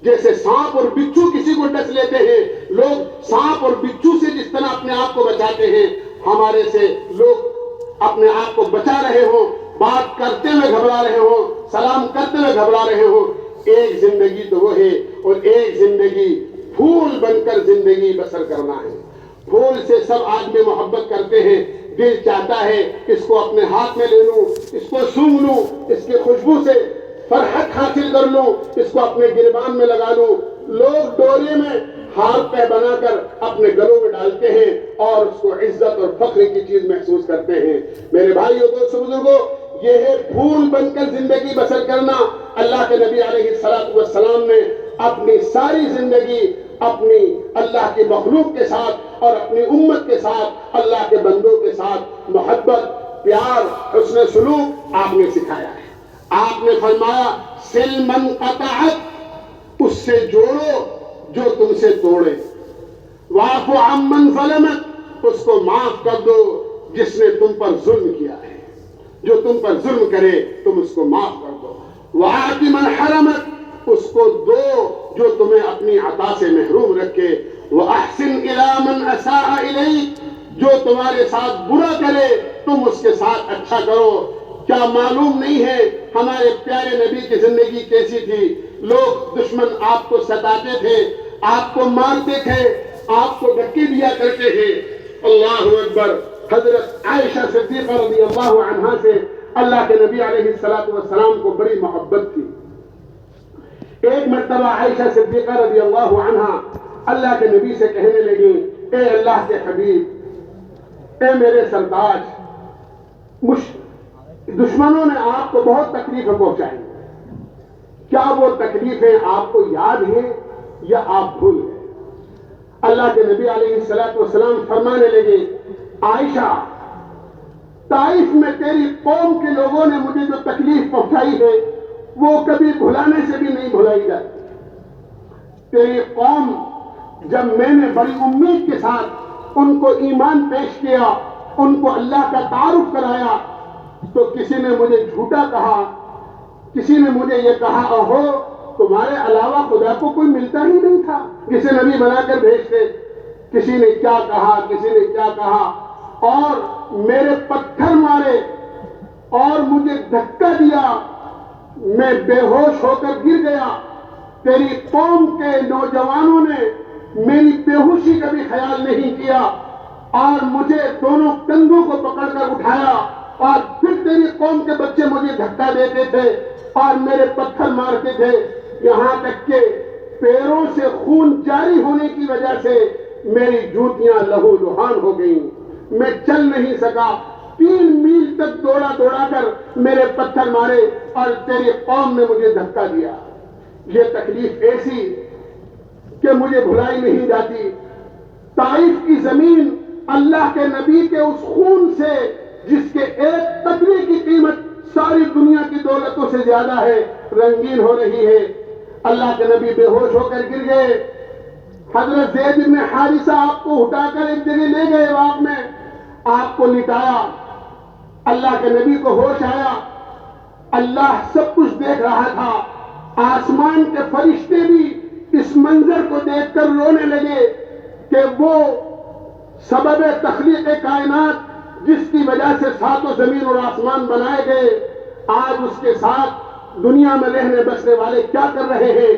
جیسے سانپ اور بچھو کسی کو ڈس لیتے ہیں، لوگ سانپ اور بچھو سے جس طرح اپنے آپ کو بچاتے ہیں، ہمارے سے لوگ اپنے آپ کو بچا رہے ہوں، بات کرتے ہوئے گھبرا رہے ہوں، سلام کرتے ہوئے گھبرا رہے ہوں۔ ایک زندگی تو وہ ہے، اور ایک زندگی پھول بن کر زندگی بسر کرنا ہے۔ پھول سے سب آدمی محبت کرتے ہیں، دل چاہتا ہے اس کو اپنے ہاتھ میں لے لوں، اس کو سونگھ لوں، اس کی خوشبو سے فرحت حاصل کر لوں، اس کو اپنے گریبان میں لگا لوں۔ لوگ ڈورے میں ہار پہ بنا کر اپنے گلوں میں ڈالتے ہیں اور اس کو عزت اور فخر کی چیز محسوس کرتے ہیں۔ میرے بھائیو دوستو بزرگوں، یہ ہے پھول بن کر زندگی بسر کرنا۔ اللہ کے نبی علیہ السلام نے اپنی ساری زندگی اپنی اللہ کی مخلوق کے ساتھ اور اپنی امت کے ساتھ، اللہ کے بندوں کے ساتھ محبت، پیار، حسن سلوک آپ نے سکھایا ہے۔ آپ نے فرمایا سل من قطعت، اس سے جوڑو جو تم سے توڑے، واعف عن من ظلمت، اس کو معاف کر دو جس نے تم پر ظلم کیا ہے، جو تم پر ظلم کرے تم اس کو معاف کر دو، وآت من حرمت، اس کو دو جو تمہیں اپنی عطا سے محروم رکھے، وأحسن إلى من أساء إليك، جو تمہارے ساتھ برا کرے تم اس کے ساتھ اچھا کرو۔ کیا معلوم نہیں ہے ہمارے پیارے نبی کی زندگی کیسی تھی؟ لوگ دشمن آپ کو ستاتے تھے، آپ کو مارتے تھے، آپ کو دھکے دیا کرتے تھے۔ اللہ اکبر۔ حضرت عائشہ صدیقہ رضی اللہ عنہا سے اللہ کے نبی علیہ السلام کو بڑی محبت تھی۔ ایک مرتبہ عائشہ صدیقہ رضی اللہ عنہا اللہ کے نبی سے کہنے لگی، اے اللہ کے حبیب، اے میرے سرتاج، دشمنوں نے آپ کو بہت تکلیفیں پہنچائی، کیا وہ تکلیفیں آپ کو یاد ہیں یا آپ بھول گئے؟ اللہ کے نبی علیہ السلام فرمانے لگے، عائشہ، طائف میں تیری قوم کے لوگوں نے مجھے جو تکلیف پہنچائی ہے وہ کبھی بھلانے سے بھی نہیں بھلائی جاتی۔ تیری قوم، جب میں نے بڑی امید کے ساتھ ان کو ایمان پیش کیا، ان کو اللہ کا تعارف کرایا، تو کسی نے مجھے جھوٹا کہا، کسی نے مجھے یہ کہا، اوہو تمہارے علاوہ خدا کو کوئی ملتا ہی نہیں تھا جسے نبی بنا کر بھیجتے۔ کسی نے کیا کہا، کسی نے کیا کہا، اور میرے پتھر مارے اور مجھے دھکا دیا، میں بے ہوش ہو کر گر گیا۔ تیری قوم کے نوجوانوں نے میری بے ہوشی کا بھی خیال نہیں کیا اور مجھے دونوں کندھوں کو پکڑ کر اٹھایا، اور پھر تیری قوم کے بچے مجھے دھکا دیتے تھے اور میرے پتھر مارتے تھے، یہاں تک کہ پیروں سے خون جاری ہونے کی وجہ سے میری جوتیاں لہو لہان ہو گئیں، میں چل نہیں سکا۔ 3 میل تک دوڑا کر میرے پتھر مارے اور تیری قوم نے مجھے دھکا دیا۔ یہ تکلیف ایسی کہ مجھے بھلائی نہیں جاتی۔ طائف کی زمین اللہ کے نبی کے اس خون سے، جس کے ایک قطرے کی قیمت ساری دنیا کی دولتوں سے زیادہ ہے، رنگین ہو رہی ہے۔ اللہ کے نبی بے ہوش ہو کر گر گئے۔ حضرت زید بن حارثہ آپ کو اٹھا کر ایک جگہ لے گئے، باغ میں آپ کو لٹایا۔ اللہ کے نبی کو ہوش آیا، اللہ سب کچھ دیکھ رہا تھا۔ آسمان کے فرشتے بھی اس منظر کو دیکھ کر رونے لگے کہ وہ سبب تخلیق کائنات جس کی وجہ سے 7 زمین اور آسمان بنائے گئے، آج اس کے ساتھ دنیا میں رہنے بسنے والے کیا کر رہے ہیں،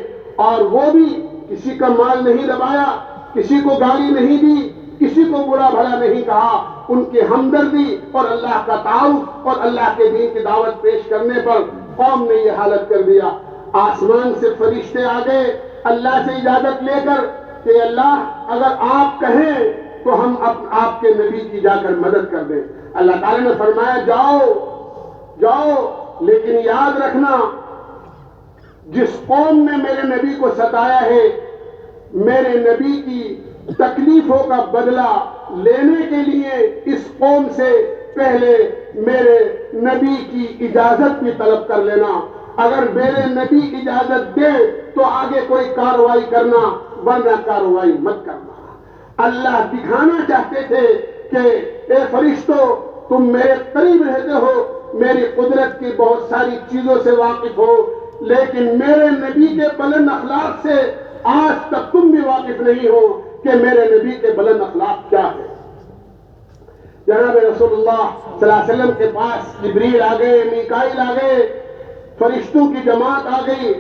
اور وہ بھی کسی کا مال نہیں دبایا، کسی کو گالی نہیں دی، کسی کو برا بھلا نہیں کہا۔ ان کی ہمدردی اور اللہ کا تعارف اور اللہ کے دین کی دعوت پیش کرنے پر قوم نے یہ حالت کر دیا۔ آسمان سے فرشتے آ گئے اللہ سے اجازت لے کر کہ اللہ اگر آپ کہیں تو ہم آپ کے نبی کی جا کر مدد کر دیں۔ اللہ تعالیٰ نے فرمایا جاؤ، لیکن یاد رکھنا جس قوم نے میرے نبی کو ستایا ہے، میرے نبی کی تکلیفوں کا بدلہ لینے کے لیے اس قوم سے پہلے میرے نبی کی اجازت بھی طلب کر لینا۔ اگر میرے نبی اجازت دے تو آگے کوئی کارروائی کرنا، ورنہ کارروائی مت کرنا۔ اللہ دکھانا چاہتے تھے کہ اے فرشتوں، تم میرے قریب رہتے ہو، میری قدرت کی بہت ساری چیزوں سے واقف ہو، لیکن میرے نبی کے بلند اخلاق سے آج تک تم بھی واقف نہیں ہو کہ میرے نبی کے بلند اخلاق کیا ہے۔ جناب رسول اللہ صلی اللہ علیہ وسلم کے پاس جبریل آ گئے، میکائیل آ گئے، فرشتوں کی جماعت آ گئی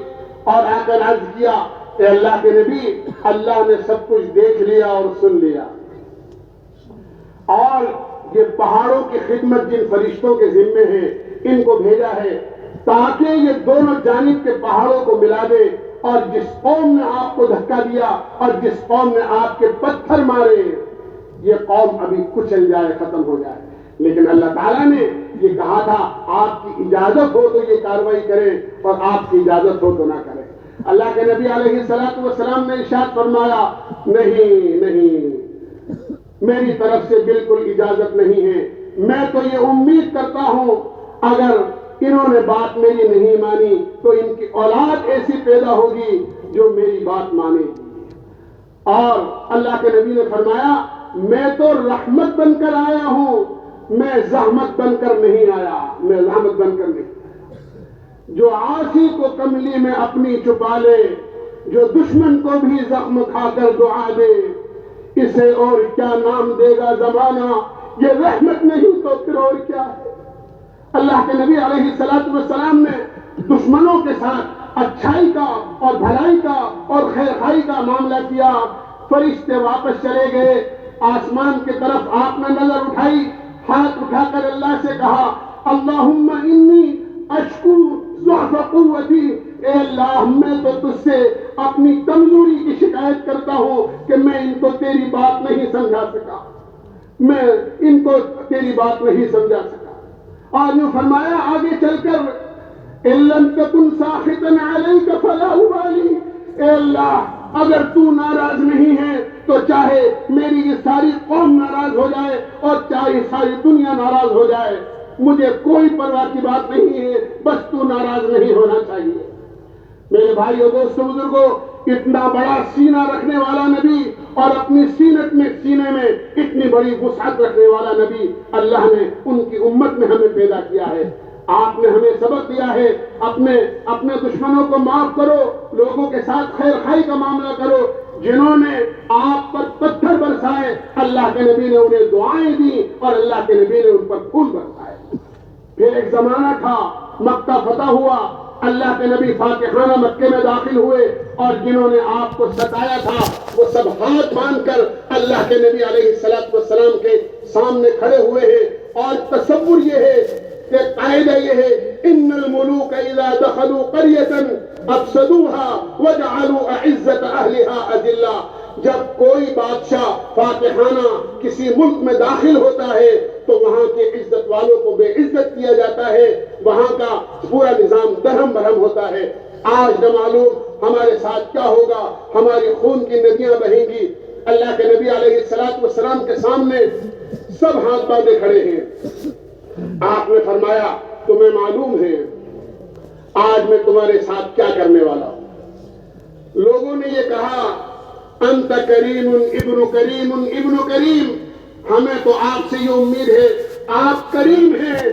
اور آ کر عرض کیا، اے اللہ کے نبی، اللہ نے سب کچھ دیکھ لیا اور سن لیا، اور یہ پہاڑوں کی خدمت جن فرشتوں کے ذمے ہیں ان کو بھیجا ہے تاکہ یہ دونوں جانب کے پہاڑوں کو ملا دے، اور جس قوم نے آپ کو دھکا دیا اور جس قوم نے آپ کے پتھر مارے، یہ قوم ابھی کچل جائے، ختم ہو جائے۔ لیکن اللہ تعالیٰ نے یہ کہا تھا آپ کی اجازت ہو تو یہ کارروائی کریں اور آپ کی اجازت ہو تو نہ کریں۔ اللہ کے نبی علیہ السلام نے ارشاد فرمایا نہیں نہیں، میری طرف سے بالکل اجازت نہیں ہے، میں تو یہ امید کرتا ہوں اگر انہوں نے بات میری نہیں مانی تو ان کی اولاد ایسی پیدا ہوگی جو میری بات مانے گی۔ اور اللہ کے نبی نے فرمایا میں تو رحمت بن کر آیا ہوں، میں زحمت بن کر نہیں آیا، میں زحمت بن کر نہیں آیا۔ جو عاصی کو کملی میں اپنی چھپا لے، جو دشمن کو بھی زخم کھا کر دعا دے، اسے اور کیا نام دے گا زمانہ، یہ رحمت نہیں تو پھر اور کیا ہے۔ اللہ کے نبی علیہ السلام نے دشمنوں کے ساتھ اچھائی کا اور بھلائی کا اور خیر خائی کا معاملہ کیا۔ فرشتے واپس چلے گئے، آسمان کی طرف آپ نے نظر اٹھائی، ہاتھ اٹھا کر اللہ سے کہا اللہم انی اشکو ضعف قوتی، اے اللہ میں تو تجھ سے اپنی کمزوری کی شکایت کرتا ہوں کہ میں ان کو تیری بات نہیں سمجھا سکا، میں ان کو تیری بات نہیں سمجھا سکا۔ اور یوں فرمایا آگے چل کر ان لم تکن ساخطا علیک فلا ابالی، اے اللہ اگر تو ناراض نہیں ہے تو چاہے میری یہ ساری قوم ناراض ہو جائے اور چاہے ساری دنیا ناراض ہو جائے، مجھے کوئی پرواہ کی بات نہیں ہے، بس تو ناراض نہیں ہونا چاہیے۔ میرے بھائیو دوستو بزرگوں، اتنا بڑا سینہ رکھنے والا نبی اور اپنی سینے میں اتنی بڑی وسعت رکھنے والا نبی اللہ نے ان کی امت میں ہمیں پیدا کیا ہے۔ آپ نے ہمیں سبق دیا ہے اپنے دشمنوں کو معاف کرو، لوگوں کے ساتھ خیر خائی کا معاملہ کرو۔ جنہوں نے آپ پر پتھر برسائے اللہ کے نبی نے انہیں دعائیں دی اور اللہ کے نبی نے ان پر پھول برسائے۔ پھر ایک زمانہ تھا، مکہ فتح ہوا، اللہ کے نبی فاتحانہ مکے میں داخل ہوئے اور جنہوں نے آپ کو ستایا تھا وہ سب ہاتھ باندھ کر اللہ کے نبی علیہ السلام کے سامنے کھڑے ہوئے ہیں۔ اور تصور یہ ہے کہ قاعدہ یہ ہے ان الملوک اذا دخلوا قریۃ افسدوها وجعلوا اعزۃ اہلها اذلہ، جب کوئی بادشاہ فاتحانہ کسی ملک میں داخل ہوتا ہے تو وہاں کے عزت والوں کو بے عزت کیا جاتا ہے، وہاں کا پورا نظام درہم برہم ہوتا ہے۔ آج نہ معلوم ہمارے ساتھ کیا ہوگا، ہماری خون کی ندیاں بہیں گی۔ اللہ کے نبی علیہ السلام کے سامنے سب ہاتھ باندھے کھڑے ہیں۔ آپ نے فرمایا تمہیں معلوم ہے آج میں تمہارے ساتھ کیا کرنے والا ہوں؟ لوگوں نے یہ کہا انت کریم ابن کریم ابن کریم، ہمیں تو آپ سے یہ امید ہے، آپ کریم ہیں،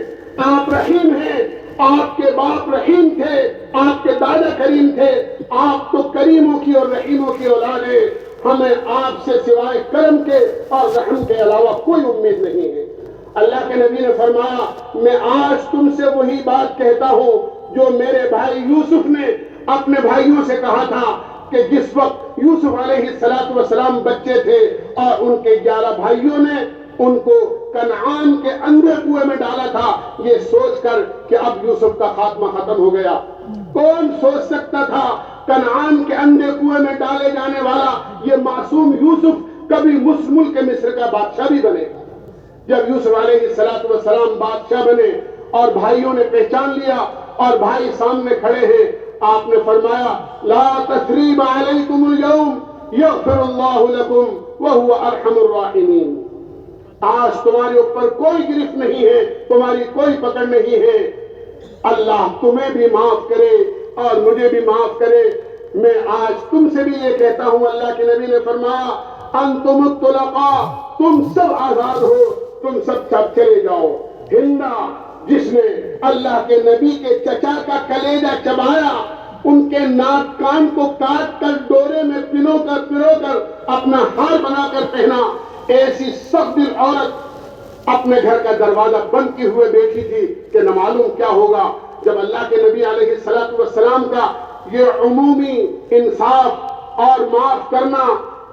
آپ رحیم ہیں، آپ کے باپ رحیم تھے، آپ کے دادا کریم تھے، آپ تو کریموں کی اور رحیموں کی اولاد ہیں، ہمیں آپ سے سوائے کرم کے اور رحم کے علاوہ کوئی امید نہیں ہے۔ اللہ کے نبی نے فرمایا میں آج تم سے وہی بات کہتا ہوں جو میرے بھائی یوسف نے اپنے بھائیوں سے کہا تھا کہ جس وقت یوسف علیہ السلام بچے تھے اور ان کے 11 بھائیوں نے ان کو کنعان کے اندھے کنویں میں ڈالا تھا، یہ سوچ کر کہ اب یوسف کا خاتمہ ختم ہو گیا۔ کون سوچ سکتا تھا کنعان کے اندھے کنویں میں ڈالے جانے والا یہ معصوم یوسف کبھی ملک مصر کا بادشاہ بھی بنے گا۔ جب یوسف علیہ السلام بادشاہ بنے اور بھائیوں نے پہچان لیا اور بھائی سامنے کھڑے ہیں، آپ نے فرمایا لا تثریب علیکم اليوم یغفر اللہ لکم وہو ارحم الراحمین، آج تمہارے اوپر کوئی گرفت نہیں ہے، تمہاری کوئی پکڑ نہیں ہے، اللہ تمہیں بھی معاف کرے اور مجھے بھی معاف کرے۔ میں آج تم سے بھی یہ کہتا ہوں، اللہ کے نبی نے فرمایا انتم الطلقاء، تم سب آزاد ہو، تم سب چلے جاؤ۔ ہندا جس نے اللہ کے نبی کے چچا کا کلیجہ چبایا، ان کے ناک کان کو کاٹ کر ڈورے میں پرو کر اپنا ہار بنا کر پہنا، ایسی سخت دل عورت اپنے گھر کا دروازہ بند کیے ہوئے بیٹھی تھی کہ نہ معلوم کیا ہوگا۔ جب اللہ کے نبی علیہ السلام کا یہ عمومی انصاف اور معاف کرنا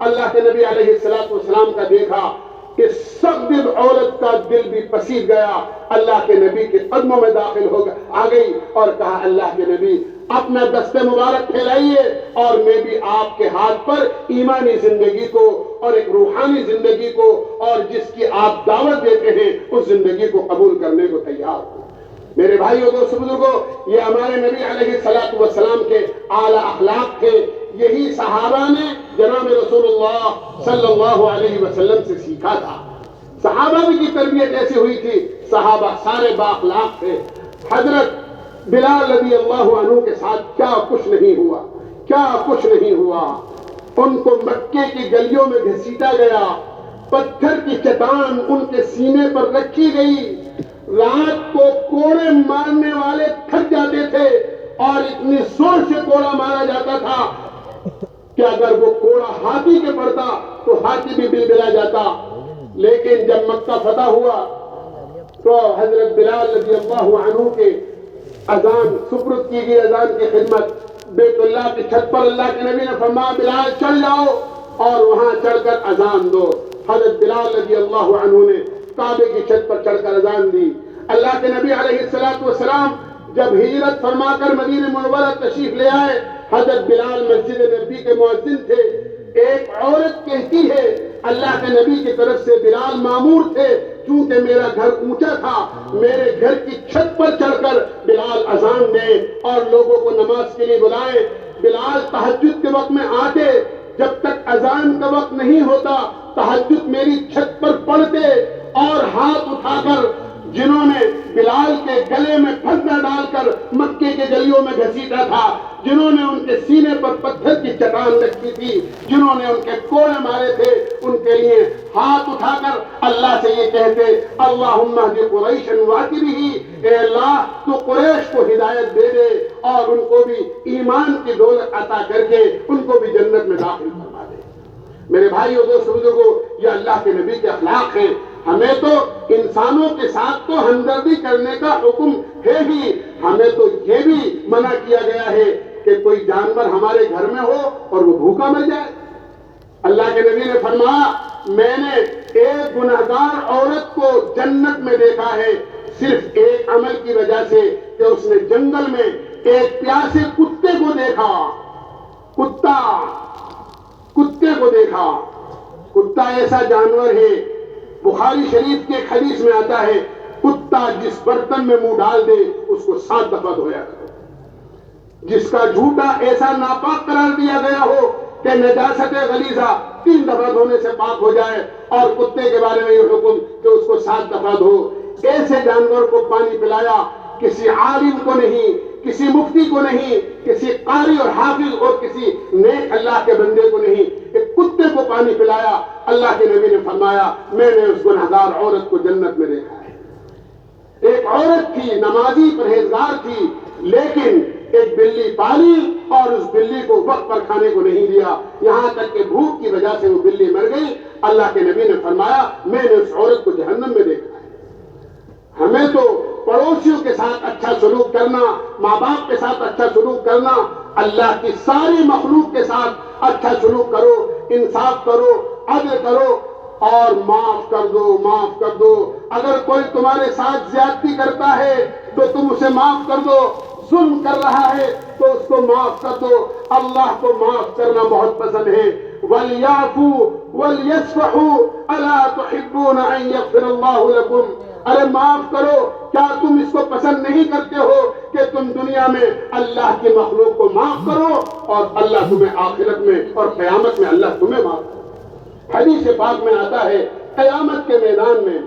اللہ کے نبی علیہ السلام کا دیکھا کہ سب دل عورت کا دل بھی پسیج گیا، اللہ کے نبی کے قدموں میں داخل آ گئی اور کہا اللہ کے نبی اپنا دست مبارک پھیلائیے اور میں بھی آپ کے ہاتھ پر ایمانی زندگی کو اور ایک روحانی زندگی کو اور جس کی آپ دعوت دیتے ہیں اس زندگی کو قبول کرنے کو تیار ہوں۔ میرے بھائیوں دوستو بزرگوں، یہ ہمارے نبی علیہ الصلوۃ والسلام کے اعلیٰ اخلاق تھے۔ یہی صحابہ نے جناب رسول اللہ صلی اللہ علیہ وسلم سے سیکھا تھا۔ صحابہ کی تربیت ایسی ہوئی تھی، صحابہ سارے با اخلاق تھے۔ حضرت بلال رضی اللہ عنہ کے ساتھ کیا کچھ نہیں ہوا، کیا کچھ نہیں ہوا۔ ان کو مکے کی گلیوں میں گھسیٹا گیا، پتھر کی چٹان ان کے سینے پر رکھی گئی۔ رات کو کوڑے مارنے والے تھک جاتے تھے اور اتنی زور سے کوڑا مارا جاتا تھا کہ اگر وہ کوڑا ہاتھی کے پڑتا تو ہاتھی بھی بلبلا جاتا۔ لیکن جب مکہ فتح ہوا تو حضرت بلال رضی اللہ عنہ کے اذان سپرد کی گئی، اذان کی خدمت بیت اللہ کی چھت پر اللہ کے نبی نے فرمایا بلال چڑھ جاؤ اور وہاں چڑھ کر اذان دو۔ حضرت بلال رضی اللہ عنہ نے کعبے کی چھت پر چڑھ کر اذان دی۔ اللہ کے نبی علیہ الصلوۃ والسلام جب ہجرت فرما کر مدینہ منورہ تشریف لے آئے، حضرت بلال مسجد نبی کے مؤذن تھے۔ ایک عورت کہتی ہے اللہ کے نبی کی طرف سے بلال مامور تھے، چونکہ میرا گھر اونچا تھا، میرے گھر کی چھت پر چڑھ کر بلال اذان دیں اور لوگوں کو نماز کے لیے بلائیں۔ بلال تہجد کے وقت میں آتے، جب تک اذان کا وقت نہیں ہوتا تہجد میری چھت پر پڑھتے اور ہاتھ اٹھا کر جنہوں نے بلال کے گلے میں پھندا ڈال کر مکے کے گلیوں میں گھسیٹا تھا، جنہوں نے ان کے سینے پر پتھر کی چٹان رکھی تھی، جنہوں نے ان کے کوڑے مارے تھے، ان کے لیے ہاتھ اٹھا کر اللہ سے یہ کہتے اللہم اہد قریشا واکبہ، اے اللہ تو قریش کو ہدایت دے دے اور ان کو بھی ایمان کی دولت عطا کر کے ان کو بھی جنت میں داخل فرما دے۔ میرے بھائیو دوستو بزرگو، یہ اللہ کے نبی کے اخلاق ہیں۔ ہمیں تو انسانوں کے ساتھ تو ہمدردی کرنے کا حکم ہے ہی، ہمیں تو یہ بھی منع کیا گیا ہے کہ کوئی جانور ہمارے گھر میں ہو اور وہ بھوکا مر جائے۔ اللہ کے نبی نے فرمایا میں نے ایک گنہگار عورت کو جنت میں دیکھا ہے صرف ایک عمل کی وجہ سے کہ اس نے جنگل میں ایک پیاسے کتے کو دیکھا، کتے کو دیکھا۔ کتا ایسا جانور ہے، بخاری شریف کے ایک حدیث میں آتا ہے کتا جس برتن میں منہ ڈال دے اس کو 7 دفعہ دھویا کرو۔ جس کا جھوٹا ایسا ناپاک قرار دیا گیا ہو کہ نجاست غلیظہ 3 دفعہ دھونے سے پاک ہو جائے، اور کتے کے بارے میں یہ حکم کہ اس کو 7 دفعہ دھو۔ ایسے جانور کو پانی پلایا، کسی عالم کو نہیں، کسی مفتی کو نہیں، کسی قاری اور حافظ اور کسی نیک اللہ کے بندے کو نہیں، ایک کتے کو پانی پلایا۔ اللہ کے نبی نے فرمایا میں نے اس گنہگار عورت کو جنت میں دیکھا ہے۔ ایک عورت تھی، نمازی پرہیزگار تھی، لیکن ایک بلی پالی اور اس بلی کو وقت پر کھانے کو نہیں دیا، یہاں تک کہ بھوک کی وجہ سے وہ بلی مر گئی۔ اللہ کے نبی نے فرمایا میں نے اس عورت کو جہنم میں دیکھا ہے۔ ہمیں تو پڑوسیوں کے ساتھ اچھا سلوک کرنا، ماں باپ کے ساتھ اچھا سلوک کرنا، اللہ کی ساری مخلوق کے ساتھ اچھا سلوک کرو، انصاف کرو، عدل کرو اور معاف کر دو، معاف کر دو۔ اگر کوئی تمہارے ساتھ زیادتی کرتا ہے تو تم اسے معاف کر دو، ظلم کر رہا ہے تو اس کو معاف کر دو۔ اللہ کو معاف کرنا بہت پسند ہے۔ وَلْيَعْفُوا وَلْيَصْفَحُوا أَلَا تُحِبُّونَ أَن يَغْفِرَ اللَّهُ لَكُمْ۔ ارے معاف کرو، کیا تم اس کو پسند نہیں کرتے ہو کہ تم دنیا میں اللہ کی مخلوق کو معاف کرو اور اللہ تمہیں آخرت میں اور قیامت میں اللہ تمہیں معاف کرو۔ حدیث پاک میں آتا ہے قیامت کے میدان میں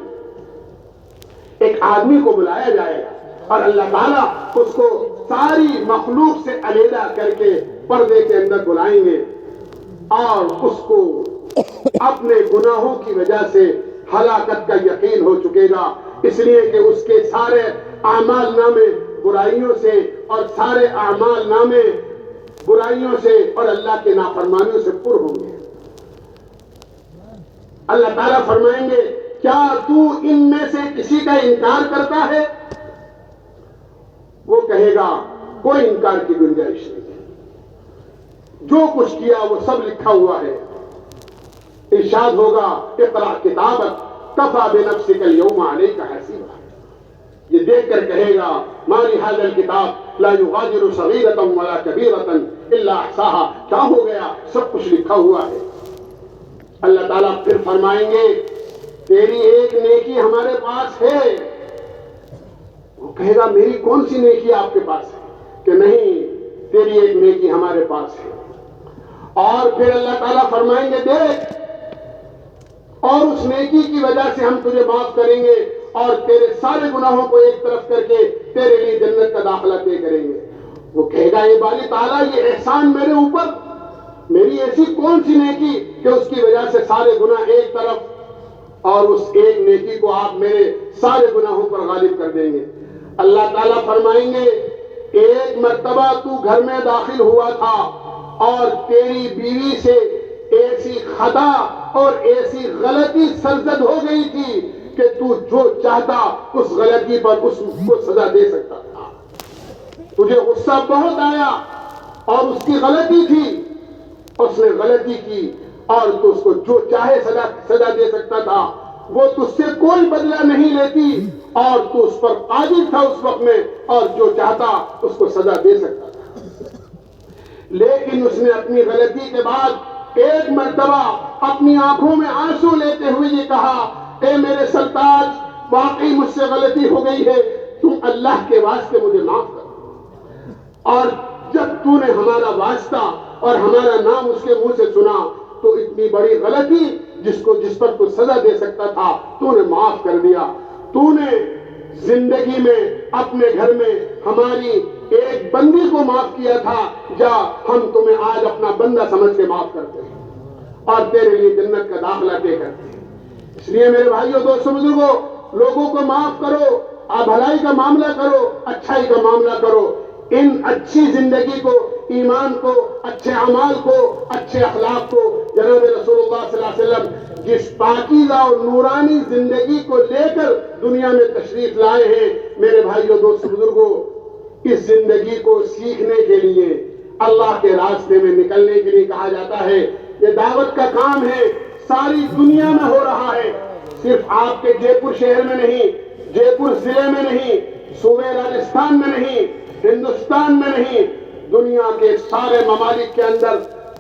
ایک آدمی کو بلایا جائے گا اور اللہ تعالیٰ اس کو ساری مخلوق سے علیحدہ کر کے پردے کے اندر بلائیں گے اور اس کو اپنے گناہوں کی وجہ سے ہلاکت کا یقین ہو چکے گا، اس لیے کہ اس کے سارے اعمال نامے برائیوں سے اور سارے اعمال نامے برائیوں سے اور اللہ کے نافرمانیوں سے پر ہوں گے۔ اللہ تعالیٰ فرمائیں گے کیا تو ان میں سے کسی کا انکار کرتا ہے؟ وہ کہے گا کوئی انکار کی گنجائش نہیں ہے، جو کچھ کیا وہ سب لکھا ہوا ہے۔ ارشاد ہوگا اقرأ کتابک کفی بنفسک اليوم علیک حسیبا۔ یہ دیکھ کر کہے گا مالی ھذا الکتاب لا یغادر صغیرۃ ولا کبیرۃ الا احصاها، کیا ہو گیا؟ سب کچھ لکھا ہوا ہے۔ اللہ تعالیٰ پھر فرمائیں گے تیری ایک نیکی ہمارے پاس ہے۔ وہ کہے گا میری کون سی نیکی آپ کے پاس ہے؟ کہ نہیں، تیری ایک نیکی ہمارے پاس ہے۔ اور پھر اللہ تعالیٰ فرمائیں گے دیکھ، اور اس نیکی کی وجہ سے ہم تجھے معاف کریں گے اور تیرے سارے گناہوں کو ایک طرف کر کے تیرے لیے جنت کا داخلہ طے کریں گے۔ وہ کہے گا اے باری تعالیٰ، یہ احسان میرے اوپر، میری ایسی کون سی نیکی کہ اس کی وجہ سے سارے گناہ ایک طرف اور اس ایک نیکی کو آپ میرے سارے گناہوں پر غالب کر دیں گے۔ اللہ تعالیٰ فرمائیں گے ایک مرتبہ تو گھر میں داخل ہوا تھا اور تیری بیوی سے ایسی خطا اور ایسی غلطی سرزد ہو گئی تھی کہ تو جو چاہتا اس غلطی پر اس کو سزا دے سکتا تھا۔ تجھے غصہ بہت آیا اور اس کی غلطی تھی، اس نے غلطی کی اور تو اس کو جو چاہے سزا دے سکتا تھا۔ وہ تجھ سے کوئی بدلہ نہیں لیتی اور تو اس پر قادر تھا اس وقت میں، اور جو چاہتا اس کو سزا دے سکتا تھا۔ لیکن اس نے اپنی غلطی کے بعد ایک مرتبہ اپنی آنکھوں میں آنسو لیتے ہوئے یہ کہا اے میرے سرتاج، واقعی مجھ سے غلطی ہو گئی ہے، تم اللہ کے واسطے مجھے معاف کرو۔ اور جب تو نے ہمارا واسطہ اور ہمارا نام اس کے منہ سے سنا تو اتنی بڑی غلطی جس پر تو سزا دے سکتا تھا تو نے معاف کر دیا۔ تو نے زندگی میں اپنے گھر میں ہماری ایک بندی کو معاف کیا تھا، جا ہم تمہیں آج اپنا بندہ سمجھ کے معاف کرتے ہیں اور تیرے لیے جنت کا داخلہ طے کرتے ہیں۔ اس لیے میرے بھائیوں، دوستوں، بزرگوں، لوگوں کو معاف کرو، بھلائی کا معاملہ کرو، اچھائی کا معاملہ کرو۔ ان اچھی زندگی کو، ایمان کو، اچھے اعمال کو، اچھے اخلاق کو جناب رسول اللہ صلی اللہ علیہ وسلم جس پاکیزہ اور نورانی زندگی کو لے کر دنیا میں تشریف لائے ہیں، میرے بھائیوں، دوستوں، بزرگوں، اس زندگی کو سیکھنے کے لیے، اللہ کے راستے میں نکلنے کے لیے کہا جاتا ہے یہ دعوت کا کام ہے، ساری دنیا میں ہو رہا ہے، صرف آپ کے جے پور شہر میں نہیں، جے پور ضلع میں نہیں، صوبے راجستھان میں نہیں، ہندوستان میں نہیں، دنیا کے سارے ممالک کے اندر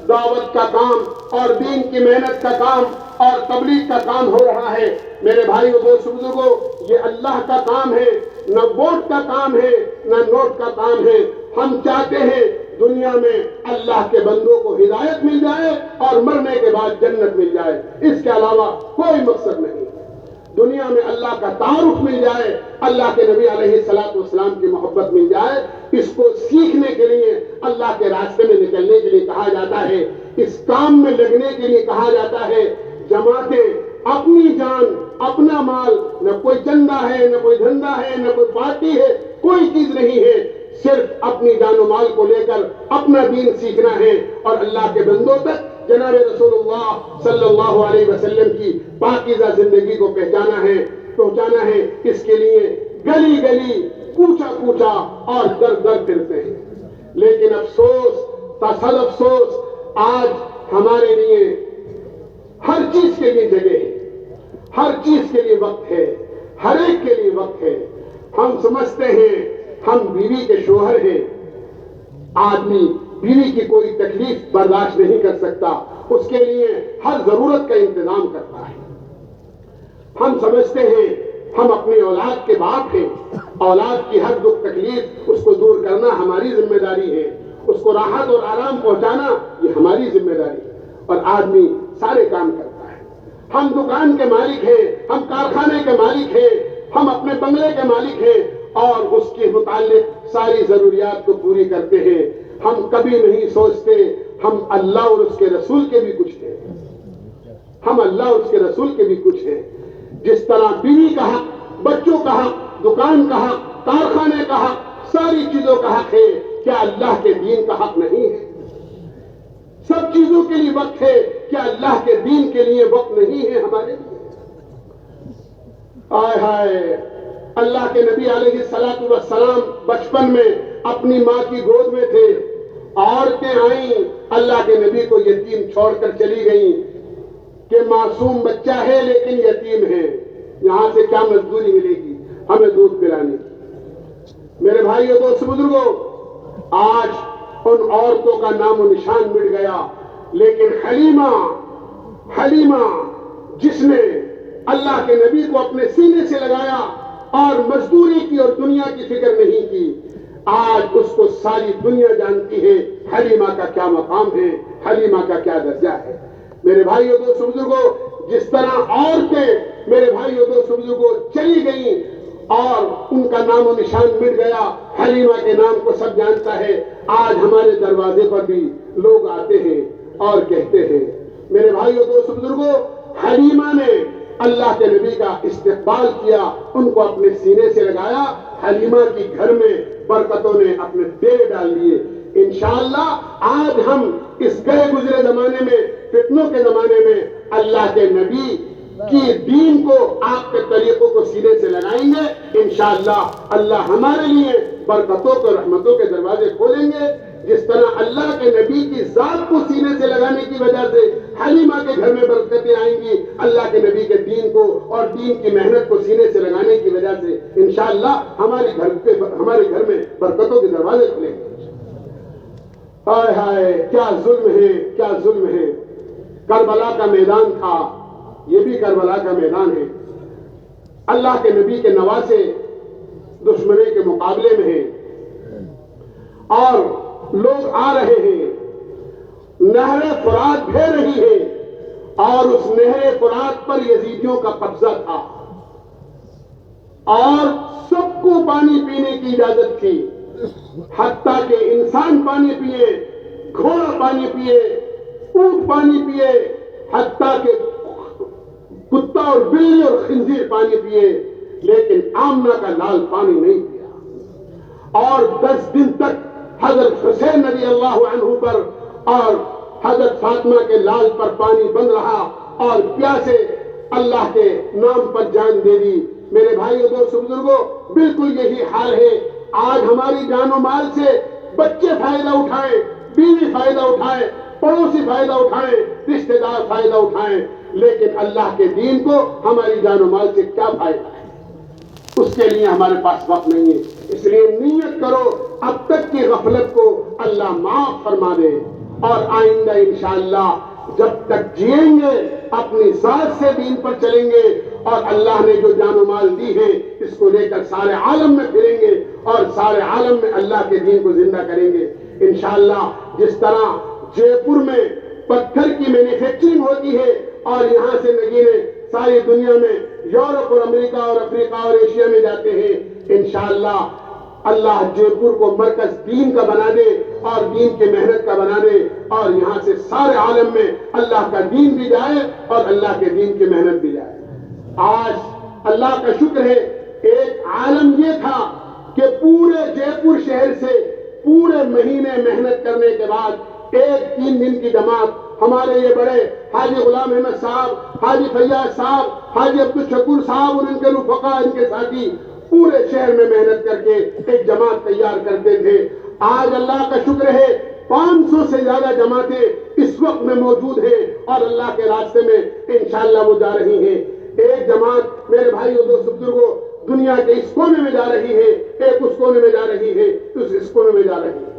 دعوت کا کام اور دین کی محنت کا کام اور تبلیغ کا کام ہو رہا ہے۔ میرے بھائیو، دوستو، بزرگوں، یہ اللہ کا کام ہے، نہ ووٹ کا کام ہے، نہ نوٹ کا کام ہے۔ ہم چاہتے ہیں دنیا میں اللہ کے بندوں کو ہدایت مل جائے اور مرنے کے بعد جنت مل جائے، اس کے علاوہ کوئی مقصد نہیں۔ دنیا میں اللہ کا تعارف مل جائے، اللہ کے نبی علیہ الصلوۃ والسلام کی محبت مل جائے، اس کو سیکھنے کے لیے، اللہ کے راستے میں نکلنے کے لیے کہا جاتا ہے، اس کام میں لگنے کے لیے کہا جاتا ہے۔ جماعتیں اپنی جان، اپنا مال، نہ کوئی چندہ ہے، نہ کوئی دھندا ہے، نہ کوئی پارٹی ہے، کوئی چیز نہیں ہے، صرف اپنی جان و مال کو لے کر اپنا دین سیکھنا ہے اور اللہ کے بندوں تک جناب رسول اللہ صلی اللہ علیہ وسلم کی پاکیزہ زندگی کو پہنچانا ہے۔ اس کے لیے گلی گلی، کوچا کوچا اور در در پھرتے ہیں۔ لیکن افسوس، تصل افسوس، آج ہمارے لیے ہر چیز کے لیے جگہ ہے، ہر چیز کے لیے وقت ہے، ہر ایک کے لیے وقت ہے۔ ہم سمجھتے ہیں ہم بیوی کے شوہر ہیں، آدمی بیوی کی کوئی تکلیف برداشت نہیں کر سکتا، اس کے لیے ہر ضرورت کا انتظام کرتا ہے۔ ہم سمجھتے ہیں ہم اپنی اولاد کے باپ ہیں، اولاد کی ہر دکھ تکلیف اس کو دور کرنا ہماری ذمہ داری ہے، اس کو راحت اور آرام پہنچانا یہ ہماری ذمہ داری ہے، اور آدمی سارے کام کرتا ہے۔ ہم دکان کے مالک ہیں، ہم کارخانے کے مالک ہیں، ہم اپنے بنگلے کے مالک ہیں اور اس کے متعلق ساری ضروریات کو پوری کرتے ہیں۔ ہم کبھی نہیں سوچتے ہم اللہ اور اس کے رسول کے بھی کچھ ہیں، ہم اللہ اور اس کے رسول کے بھی کچھ ہیں۔ جس طرح بیوی کا حق، بچوں کا حق، دکان کا حق، کارخانے کا حق، ساری چیزوں کا حق ہے، کیا اللہ کے دین کا حق نہیں ہے؟ سب چیزوں کے لیے وقت ہے، کیا اللہ کے دین کے لیے وقت نہیں ہے ہمارے لیے؟ آئے ہائے، اللہ کے نبی علیہ الصلوۃ والسلام بچپن میں اپنی ماں کی گود میں تھے، عورتیں آئیں، اللہ کے نبی کو یتیم چھوڑ کر چلی گئیں کہ معصوم بچہ ہے لیکن یتیم ہے، یہاں سے کیا مزدوری ملے گی ہمیں دودھ پلانے کی؟ میرے بھائیوں دوست بزرگوں، آج ان عورتوں کا نام و نشان مٹ گیا، لیکن حلیمہ جس نے اللہ کے نبی کو اپنے سینے سے لگایا اور مزدوری کی اور دنیا کی فکر نہیں کی، آج اس کو ساری دنیا جانتی ہے حلیمہ کا کیا مقام ہے، حلیمہ کا کیا درجہ ہے۔ میرے بھائیوں دوست بزرگوں، جس طرح عورتیں میرے بھائیوں دوست بزرگوں چلی گئیں اور ان کا نام و نشان مٹ گیا، حلیمہ کے نام کو سب جانتا ہے، آج ہمارے دروازے پر بھی لوگ آتے ہیں اور کہتے ہیں۔ میرے بھائیوں دوست بزرگوں، حلیمہ نے اللہ کے نبی کا استقبال کیا، ان کو اپنے سینے سے لگایا، حلیمہ کی گھر میں برکتوں نے اپنے ڈیرے ڈال دیے۔ انشاءاللہ آج ہم اس گئے گزرے زمانے میں، فتنوں کے زمانے میں، اللہ کے نبی کی دین کو، آپ کے طریقوں کو سینے سے لگائیں گے، انشاءاللہ اللہ ہمارے لیے برکتوں کو، رحمتوں کے دروازے کھولیں گے۔ جس طرح اللہ کے نبی کی ذات کو سینے سے لگانے کی وجہ سے حلیمہ کے گھر میں برکتیں آئیں گی، اللہ کے نبی کے دین کو اور دین کی محنت کو سینے سے لگانے کی وجہ سے انشاءاللہ ہمارے گھر میں برکتوں کے دروازے کھلیں گے۔ ہائے ہائے، کیا ظلم ہے، کیا ظلم ہے۔ کربلا کا میدان تھا، یہ بھی کربلا کا میدان ہے۔ اللہ کے نبی کے نواسے دشمنی کے مقابلے میں ہیں اور لوگ آ رہے ہیں، نہر فرات بہہ رہی ہے اور اس نہر فرات پر یزیدیوں کا قبضہ تھا اور سب کو پانی پینے کی اجازت تھی، حتیٰ کہ انسان پانی پیے، گھوڑا پانی پیے، اونٹ پانی پیے، حتیٰ کہ کتا اور بلی اور خنزیر پانی پیے، لیکن آمنہ کا لال پانی نہیں پیا۔ اور 10 دن تک حضرت حسین رضی اللہ عنہ پر اور حضرت فاطمہ کے لال پر پانی بند رہا اور پیاسے اللہ کے نام پر جان دے دی۔ میرے بھائیوں دوست بزرگوں، بالکل یہی حال ہے۔ آج ہماری جان و مال سے بچے فائدہ اٹھائیں، بیوی فائدہ اٹھائیں، پڑوسی فائدہ اٹھائیں، رشتہ دار فائدہ اٹھائیں، لیکن اللہ کے دین کو ہماری جان و مال سے کیا فائدہ ہے؟ اس کے لیے ہمارے پاس وقت نہیں ہے۔ اس لیے نیت کرو اب تک کی غفلت کو اللہ معاف فرما دے، اور آئندہ انشاءاللہ جب تک جئیں گے اپنی ذات سے دین پر چلیں گے، اور اللہ نے جو جان و مال دی ہے اس کو لے کر سارے عالم میں پھریں گے اور سارے عالم میں اللہ کے دین کو زندہ کریں گے انشاءاللہ۔ جس طرح جے پور میں پتھر کی مینوفیکچرنگ ہوتی ہے اور یہاں سے نگینے ساری دنیا میں، یورپ اور امریکہ اور افریقہ اور ایشیا میں جاتے ہیں، انشاءاللہ اللہ جے پور کو مرکز دین کا بنا دے اور دین کی محنت کا بنا دے، اور یہاں سے سارے عالم میں اللہ کا دین بھی جائے اور اللہ کے دین کی محنت بھی جائے۔ آج اللہ کا شکر ہے، ایک عالم یہ تھا کہ پورے جے پور شہر سے پورے مہینے محنت کرنے کے بعد ایک 3 دن کی جماعت ہمارے یہ بڑے حاجی غلام احمد صاحب، حاجی فیاض صاحب، حاجی عبدالشکور صاحب اور ان کے رفقا، ان کے ساتھی پورے شہر میں محنت کر کے ایک جماعت تیار کرتے تھے۔ آج اللہ کا شکر ہے 500 سے زیادہ جماعتیں اس وقت میں موجود ہیں اور اللہ کے راستے میں انشاءاللہ وہ جا رہی ہیں۔ ایک جماعت میرے بھائیوں دوست بزرگوں دنیا کے اس کونے میں جا رہی ہے، ایک اس کونے میں جا رہی ہے، اس کونے میں جا رہی ہے۔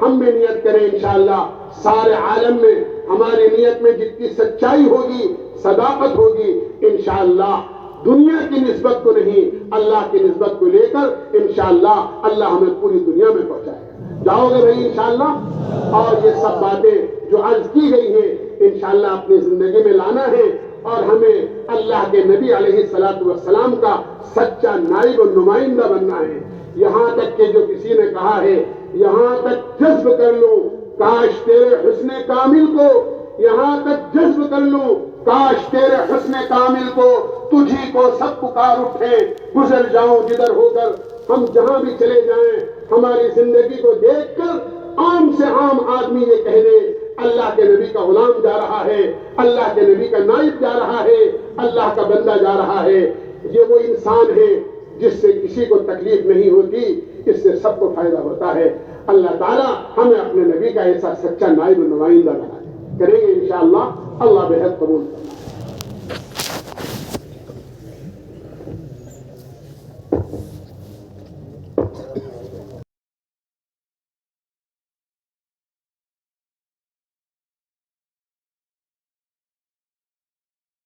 ہم بھی نیت کریں انشاءاللہ، سارے عالم میں ہماری نیت میں جتنی سچائی ہوگی، صداقت ہوگی، انشاءاللہ دنیا کی نسبت کو نہیں اللہ کی نسبت کو لے کر انشاءاللہ اللہ ہمیں پوری دنیا میں پہنچائے گا۔ جاؤ گے بھائی انشاءاللہ؟ اور یہ سب باتیں جو عرض کی گئی ہیں انشاءاللہ اپنی زندگی میں لانا ہے، اور ہمیں اللہ کے نبی علیہ السلام کا سچا نائب و نمائندہ بننا ہے۔ یہاں تک کہ جو کسی نے کہا ہے، یہاں تک جذب کر لوں کاش تیرے حسن کامل کو، یہاں تک جذب کر لوں کاش تیرے حسن کامل کو، تجھی کو سب پکار اٹھے، گزر جاؤں جدھر ہو کر، ہم جہاں بھی چلے جائیں ہماری زندگی کو دیکھ کر عام سے عام آدمی یہ کہہ دے اللہ کے نبی کا غلام جا رہا ہے، اللہ کے نبی کا نائب جا رہا ہے، اللہ کا بندہ جا رہا ہے۔ یہ وہ انسان ہے جس سے کسی کو تکلیف نہیں ہوتی، اس سے سب کو فائدہ ہوتا ہے۔ اللہ تعالیٰ ہمیں اپنے نبی کا ایسا سچا نائب و نمائندہ بنا دے، کریں گے انشاءاللہ، اللہ بہت قبول کرے۔